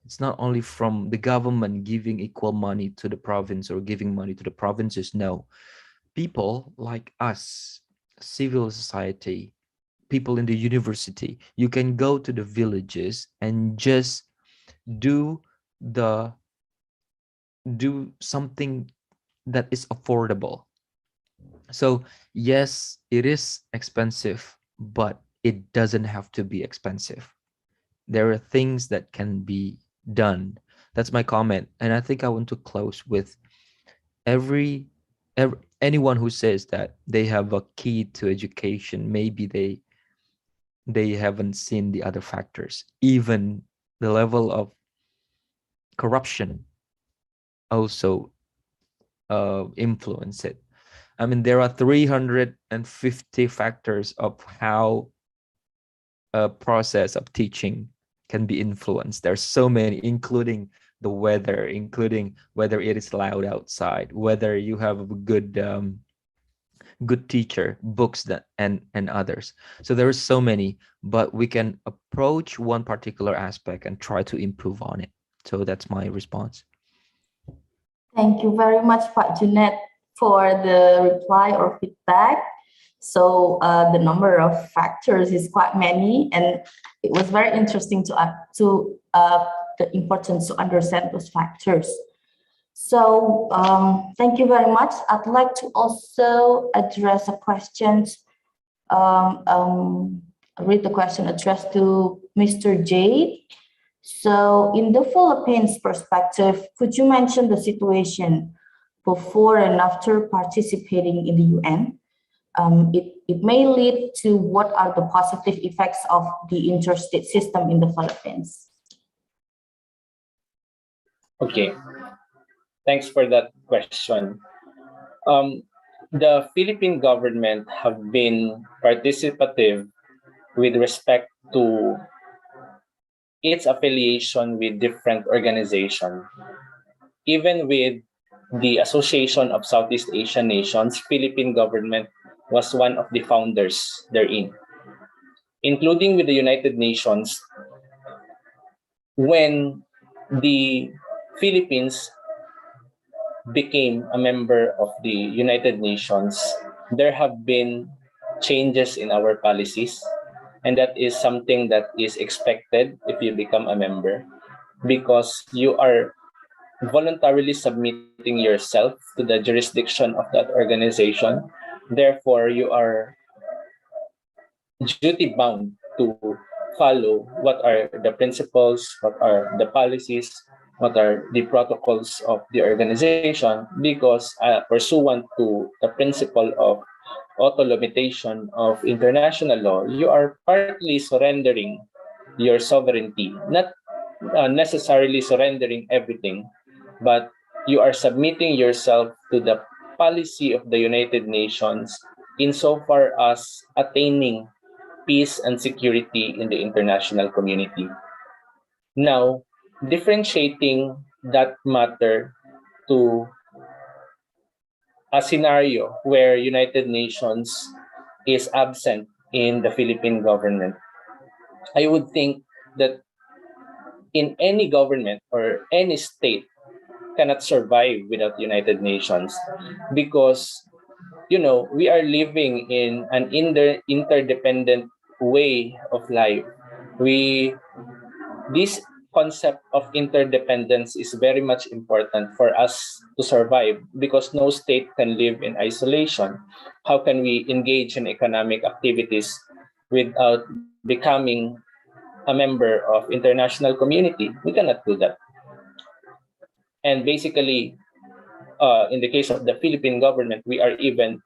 It's not only from the government giving equal money to the province or giving money to the provinces. No, people like us, civil society, people in the university, you can go to the villages and just do something that is affordable. So yes, it is expensive, but it doesn't have to be expensive. There are things that can be done. That's my comment. And I think I want to close with anyone who says that they have a key to education, maybe they haven't seen the other factors, even the level of corruption also influence it. I mean, there are 350 factors of how a process of teaching can be influenced. There's so many, including the weather, including whether it is loud outside, whether you have a good teacher, books that and others. So there are so many, but we can approach one particular aspect and try to improve on it. So that's my response. Thank you very much, Pak Junaid, for the reply or feedback. So the number of factors is quite many, and it was very interesting to the importance to understand those factors. So thank you very much. I'd like to also address a question, read the question addressed to Mr. Jade. So in the Philippines perspective, could you mention the situation before and after participating in the UN? It may lead to what are the positive effects of the interstate system in the Philippines? Okay, thanks for that question. The Philippine government have been participative with respect to its affiliation with different organizations. Even with the Association of Southeast Asian Nations, Philippine government was one of the founders therein, including with the United Nations. When the Philippines became a member of the United Nations, there have been changes in our policies, and that is something that is expected if you become a member, because you are voluntarily submitting yourself to the jurisdiction of that organization. Therefore, you are duty bound to follow what are the principles, what are the policies, what are the protocols of the organization, because pursuant to the principle of auto-limitation of international law, you are partly surrendering your sovereignty, not necessarily surrendering everything, but you are submitting yourself to the policy of the United Nations insofar as attaining peace and security in the international community. Now, differentiating that matter to a scenario where United Nations is absent in the Philippine government, I would think that in any government or any state cannot survive without United Nations, because we are living in an interdependent way of life. This concept of interdependence is very much important for us to survive, because no state can live in isolation. How can we engage in economic activities without becoming a member of international community? We cannot do that. And basically, in the case of the Philippine government, we are even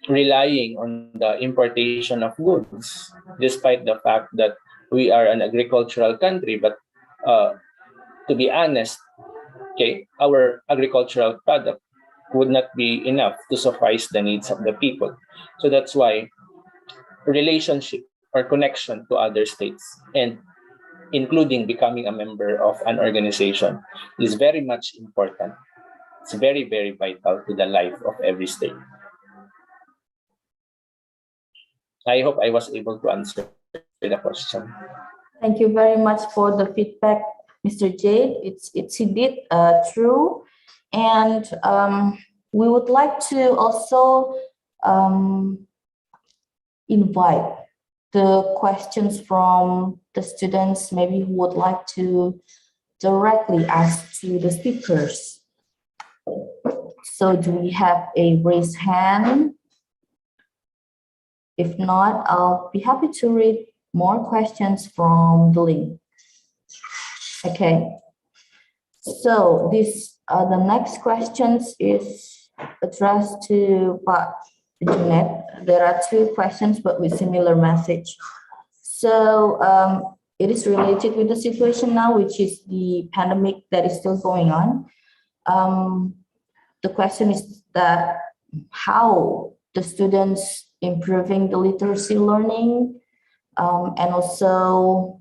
relying on the importation of goods, despite the fact that we are an agricultural country. But to be honest, okay, our agricultural product would not be enough to suffice the needs of the people. So that's why relationship or connection to other states, and including becoming a member of an organization, is very much important. It's very, very vital to the life of every state. I hope I was able to answer the question. Thank you very much for the feedback, Mr. Jade. It's indeed true. And we would like to also invite the questions from the students, maybe who would like to directly ask to the speakers. So do we have a raised hand? If not, I'll be happy to read more questions from the link. Okay. So the next questions is addressed to Pak Junaid. There are two questions, but with similar message. So it is related with the situation now, which is the pandemic that is still going on. The question is that how the students improving the literacy learning, and also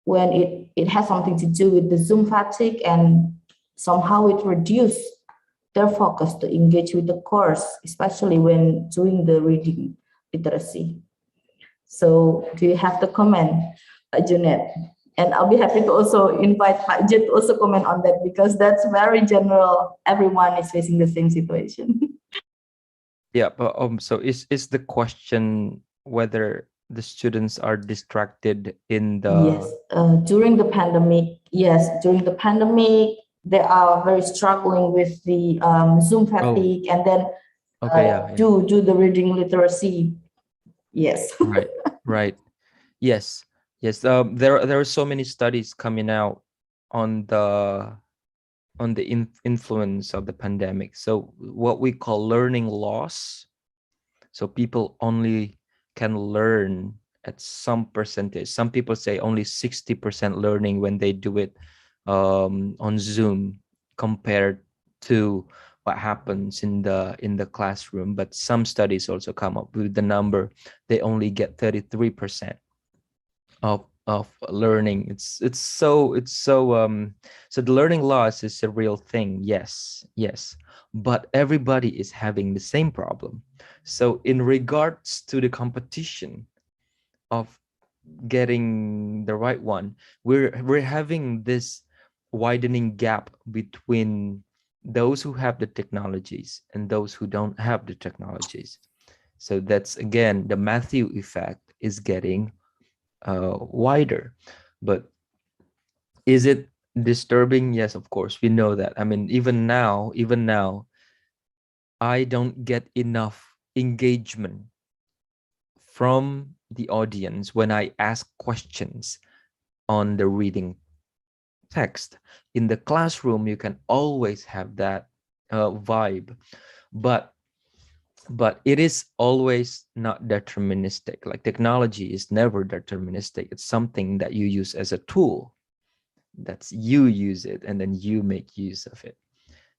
when it has something to do with the Zoom fatigue, and somehow it reduced their focus to engage with the course, especially when doing the reading literacy. So do you have the comment, Junaid? And I'll be happy to also invite Pak Jade to also comment on that, because that's very general. Everyone is facing the same situation. Yeah, but so is the question whether the students are distracted in the Yes, during the pandemic, they are very struggling with the Zoom fatigue, and then okay, yeah. do the reading literacy. Yes. Right. Yes. There are so many studies coming out on the influence of the pandemic. So what we call learning loss. So people only can learn at some percentage. Some people say only 60% learning when they do it on Zoom compared to what happens in the classroom. But some studies also come up with the number they only get 33% of learning. So the learning loss is a real thing. Yes, but everybody is having the same problem. So in regards to the competition of getting the right one, we're having this widening gap between those who have the technologies and those who don't have the technologies. So that's again the Matthew effect is getting wider. But is it disturbing? Yes, of course, we know that. I mean, even now I don't get enough engagement from the audience when I ask questions on the reading text. In the classroom, you can always have that vibe, but it is always not deterministic. Like technology is never deterministic. It's something that you use as a tool. That's you use it and then you make use of it.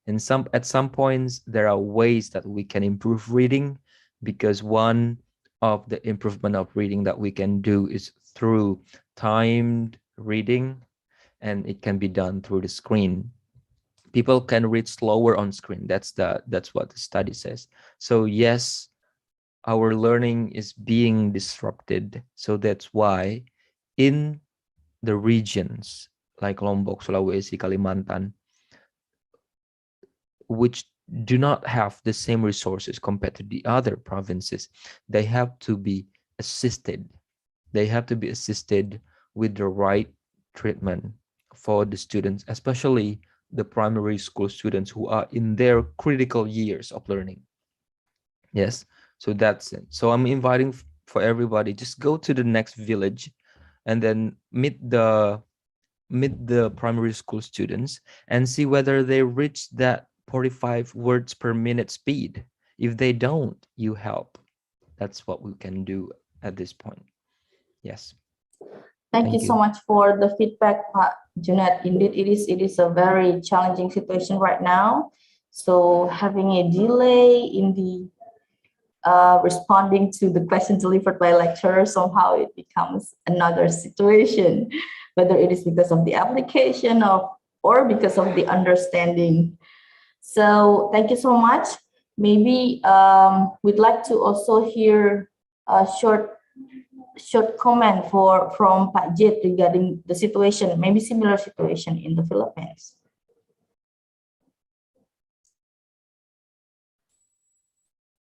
And at some points there are ways that we can improve reading, because one of the improvement of reading that we can do is through timed reading, and it can be done through the screen. People can read slower on screen. That's what the study says. So yes, our learning is being disrupted. So that's why in the regions like Lombok, Sulawesi, Kalimantan, which do not have the same resources compared to the other provinces, they have to be assisted. They have to be assisted with the right treatment for the students, especially the primary school students who are in their critical years of learning. Yes, so that's it. So I'm inviting for everybody, just go to the next village and then meet the primary school students and see whether they reach that 45 words per minute speed. If they don't, you help. That's what we can do at this point. Yes. Thank you so much for the feedback, Pak Junaid. Indeed, it is a very challenging situation right now. So having a delay in the responding to the question delivered by lecturer, somehow it becomes another situation, whether it is because of the application or because of the understanding. So thank you so much. Maybe we'd like to also hear a short comment from Pak Jade regarding the situation, maybe similar situation in the Philippines.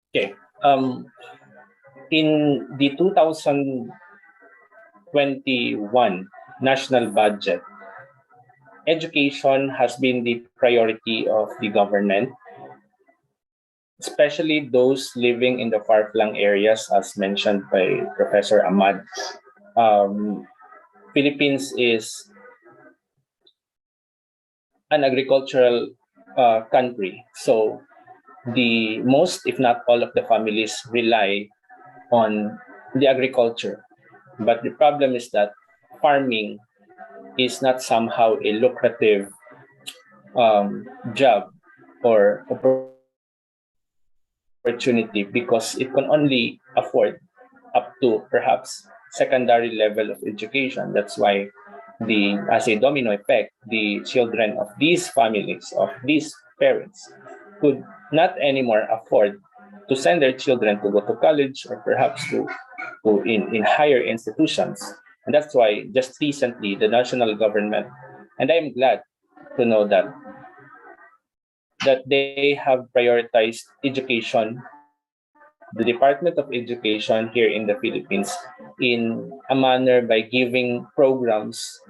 Okay. In the 2021 national budget, education has been the priority of the government, especially those living in the far-flung areas, as mentioned by Professor Ahmad. Philippines is an agricultural country, so the most, if not all, of the families rely on the agriculture. But the problem is that farming is not somehow a lucrative job or opportunity because it can only afford up to perhaps secondary level of education. That's why as a domino effect, the children of these families, of these parents, could not anymore afford to send their children to go to college or perhaps to in higher institutions. And that's why just recently the national government, and I'm glad to know that they have prioritized education, the Department of Education here in the Philippines, in a manner by giving programs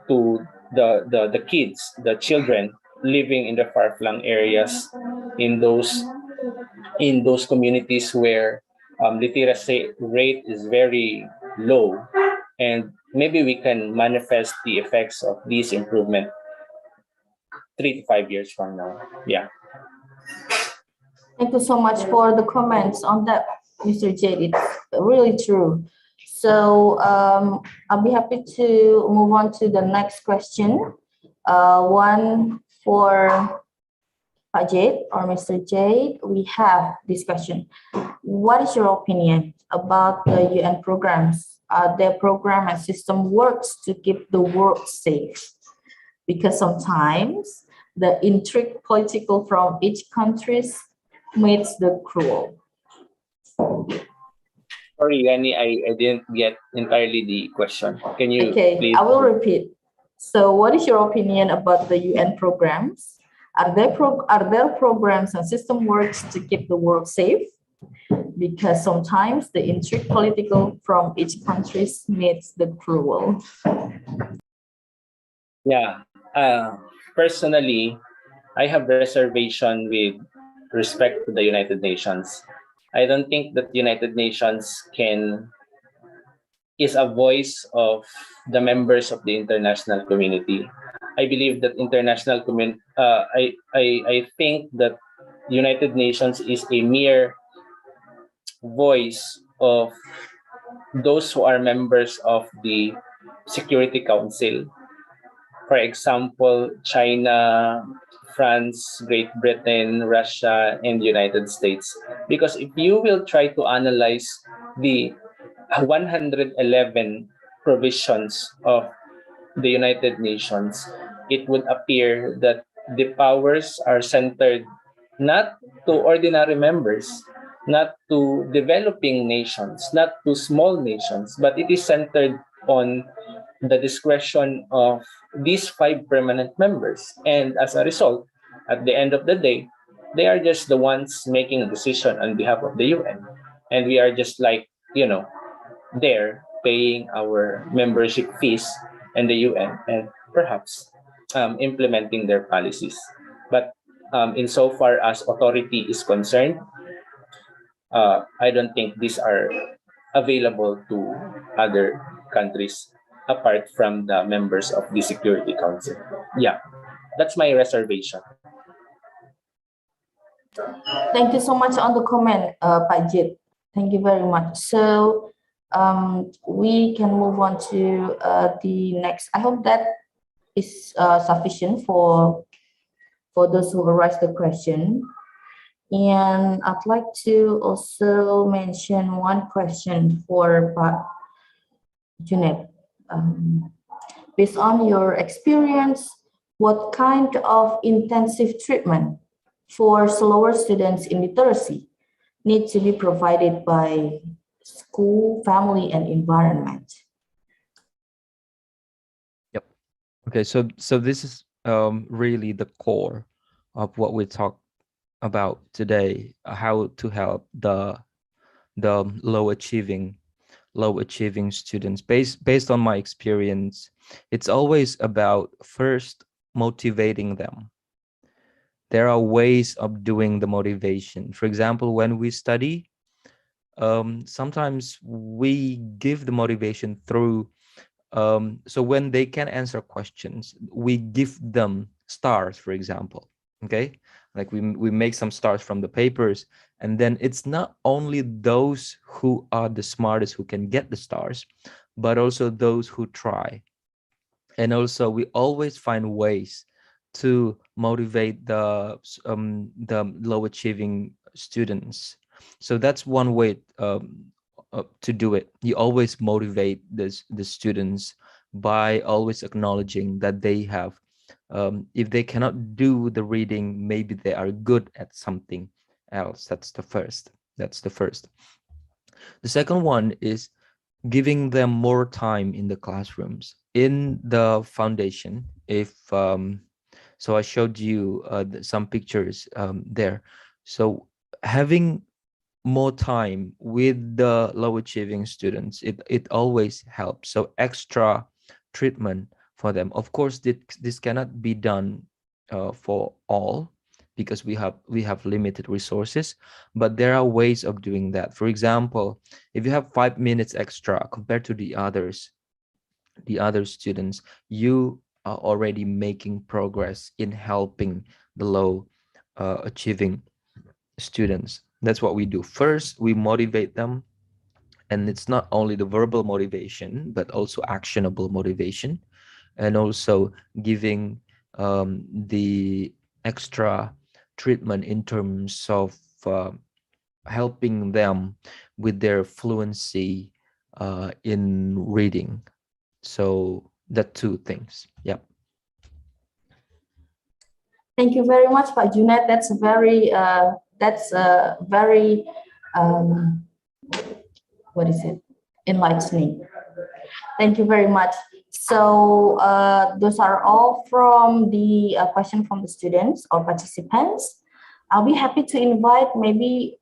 to the kids, the children living in the far-flung areas, in those communities where literacy rate is very low, and maybe we can manifest the effects of this improvement 3 to 5 years from now. Yeah. Thank you so much for the comments on that, Mr. Jade. It's really true. So I'll be happy to move on to the next question. One for Jade or Mr. Jade. We have this question. What is your opinion about the UN programs? Their program and system works to keep the world safe? Because sometimes the intrigue political from each countries makes the cruel. Sorry, Yanni, I didn't get entirely the question. Can you please? I will repeat. So what is your opinion about the UN programs? Are there programs and system works to keep the world safe? Because sometimes the intrigue political from each countries makes the cruel. Yeah. Personally, I have reservation with respect to the United Nations. I don't think that United Nations is a voice of the members of the international community. I believe that I think that United Nations is a mere voice of those who are members of the Security Council. For example, China, France, Great Britain, Russia, and United States. Because if you will try to analyze the 111 provisions of the United Nations, it would appear that the powers are centered not to ordinary members, not to developing nations, not to small nations, but it is centered on the discretion of these 5 permanent members. And as a result, at the end of the day, they are just the ones making a decision on behalf of the UN. And we are just like, there paying our membership fees in the UN and perhaps implementing their policies. But insofar as authority is concerned, I don't think these are available to other countries apart from the members of the Security Council. Yeah, that's my reservation. Thank you so much on the comment, Pak Jit. Thank you very much. So we can move on to the next. I hope that is sufficient for those who raised the question. And I'd like to also mention one question for Pak Junaid. Based on your experience, what kind of intensive treatment for slower students in literacy need to be provided by school, family, and environment? Yep. Okay, so this is really the core of what we talk about today, how to help the low achieving students. Based on my experience, it's always about first motivating them. There are ways of doing the motivation. For example, when we study, sometimes we give the motivation through so when they can answer questions, we give them stars, for example. Okay, like we make some stars from the papers, and then it's not only those who are the smartest who can get the stars, but also those who try. And also we always find ways to motivate the low achieving students. So that's one way to do it. You always motivate the students by always acknowledging that they have, if they cannot do the reading, maybe they are good at something else. That's the first. The second one is giving them more time in the classrooms. In the foundation, if so I showed you some pictures there. So having more time with the low achieving students, it always helps. So extra treatment for them. Of course, this cannot be done for all, because we have limited resources, but there are ways of doing that. For example, if you have 5 minutes extra compared to the other students, you are already making progress in helping the low achieving students. That's what we do. First, we motivate them, and it's not only the verbal motivation, but also actionable motivation, and also giving the extra treatment in terms of helping them with their fluency in reading. So the two things. Yeah. Thank you very much, Pak Junaid. That's very what is it? Enlightening. Thank you very much. So those are all from the question from the students or participants. I'll be happy to invite maybe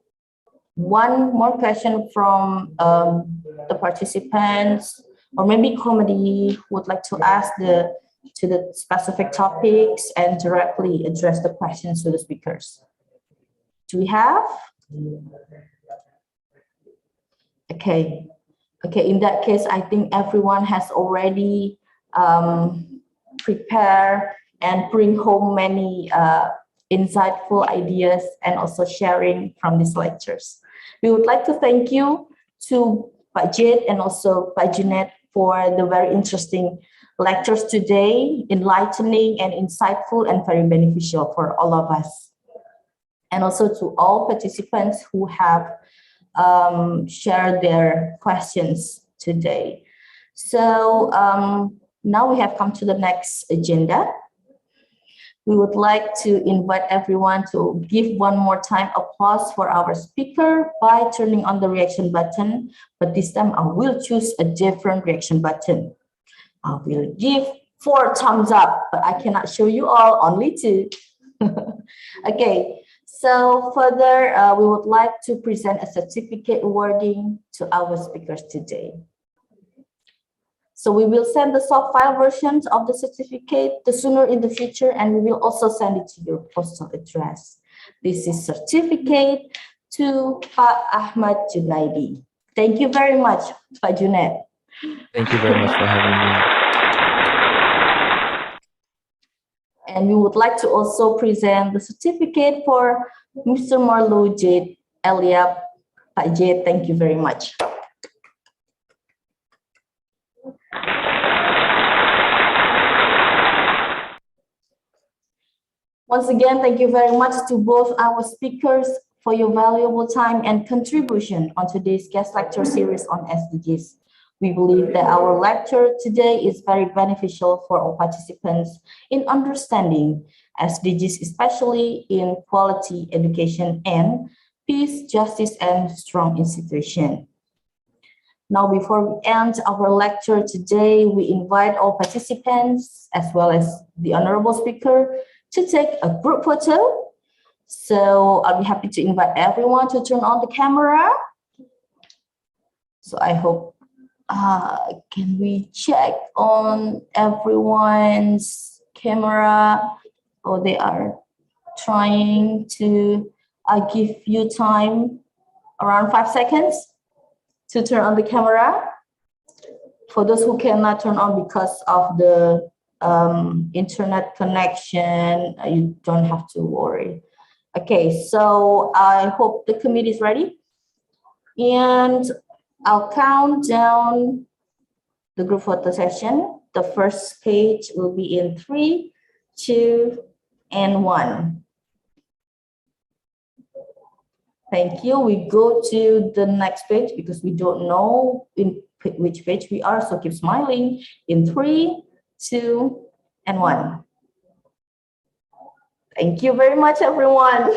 one more question from the participants, or maybe comedy would like to ask to the specific topics and directly address the questions to the speakers. Do we have? Okay. In that case, I think everyone has already prepared and bring home many insightful ideas and also sharing from these lectures. We would like to thank you to Pak Jade and also Pak Junaid for the very interesting lectures today, enlightening and insightful and very beneficial for all of us. And also to all participants who have shared their questions today. So now we have come to the next agenda. We would like to invite everyone to give one more time applause for our speaker by turning on the reaction button, but this time I will choose a different reaction button. I will give 4 thumbs up, but I cannot show you all, only 2. Okay, so further, we would like to present a certificate awarding to our speakers today. So we will send the soft file versions of the certificate the sooner in the future, and we will also send it to your postal address. This is certificate to Pak Ahmad Junaidi. Thank you very much, Pak Junaid. Thank you very much for having me. And we would like to also present the certificate for Mr. Marlou, Jade, Eliab. Pak Jade, thank you very much. Once again, thank you very much to both our speakers for your valuable time and contribution on today's guest lecture series on SDGs. We believe that our lecture today is very beneficial for all participants in understanding SDGs, especially in quality education and peace, justice, and strong institution. Now, before we end our lecture today, we invite all participants, as well as the honorable speaker, to take a group photo. So I'll be happy to invite everyone to turn on the camera. So I hope, can we check on everyone's camera? Oh, they are trying to give you time, around 5 seconds to turn on the camera. For those who cannot turn on because of the internet connection, you don't have to worry. Okay, so I hope the committee is ready. And I'll count down the group photo session. The first page will be in 3, 2, and 1. Thank you. We go to the next page because we don't know in which page we are, so keep smiling. In 3, 2, and 1. Thank you very much, everyone.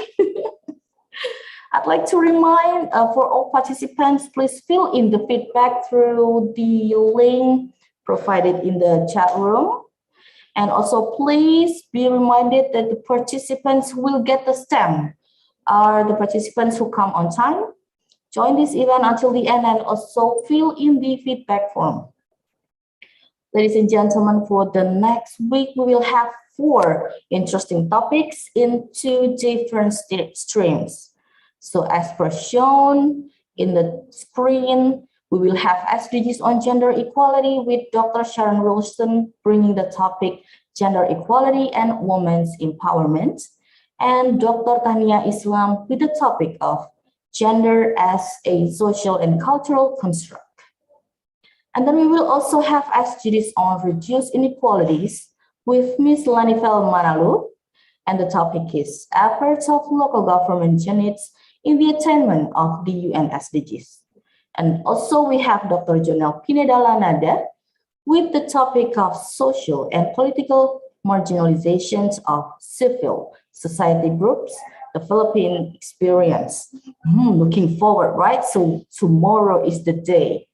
I'd like to remind for all participants, please fill in the feedback through the link provided in the chat room. And also, please be reminded that the participants who will get the stamp are the participants who come on time, join this event until the end, and also fill in the feedback form. Ladies and gentlemen, for the next week, we will have 4 interesting topics in 2 different streams. So as per shown in the screen, we will have SDGs on gender equality with Dr. Sharon Wilson bringing the topic gender equality and women's empowerment, and Dr. Tania Islam with the topic of gender as a social and cultural construct. And then we will also have SDGs on reduced inequalities with Ms. Lanifel Marlou, and the topic is efforts of local government units in the attainment of the UN SDGs. And also we have Dr. Jonel Pineda Lanada with the topic of social and political marginalizations of civil society groups, the Philippine experience. Looking forward, right? So tomorrow is the day.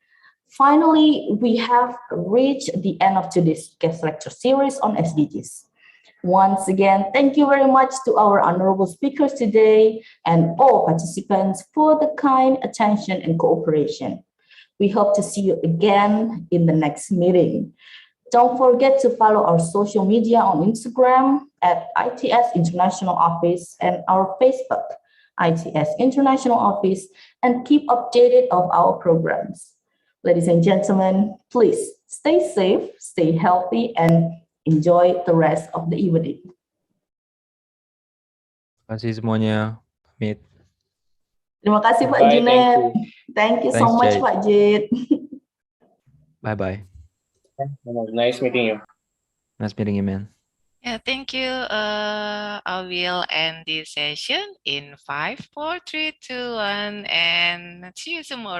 Finally, we have reached the end of today's guest lecture series on SDGs. Once again, thank you very much to our honorable speakers today and all participants for the kind attention and cooperation. We hope to see you again in the next meeting. Don't forget to follow our social media on Instagram at ITS International Office and our Facebook, ITS International Office, and keep updated of our programs. Ladies and gentlemen, please stay safe, stay healthy, and enjoy the rest of the evening. Terima kasih semuanya. Pamit. Terima kasih Pak Bye, Junaid. thank you. Thank you so Thanks, much Jade. Pak Jade. Bye-bye. Nice meeting you. Nice meeting you, man. Yeah, thank you. I will end this session in 5, 4, 3, 2, 1, and see you tomorrow.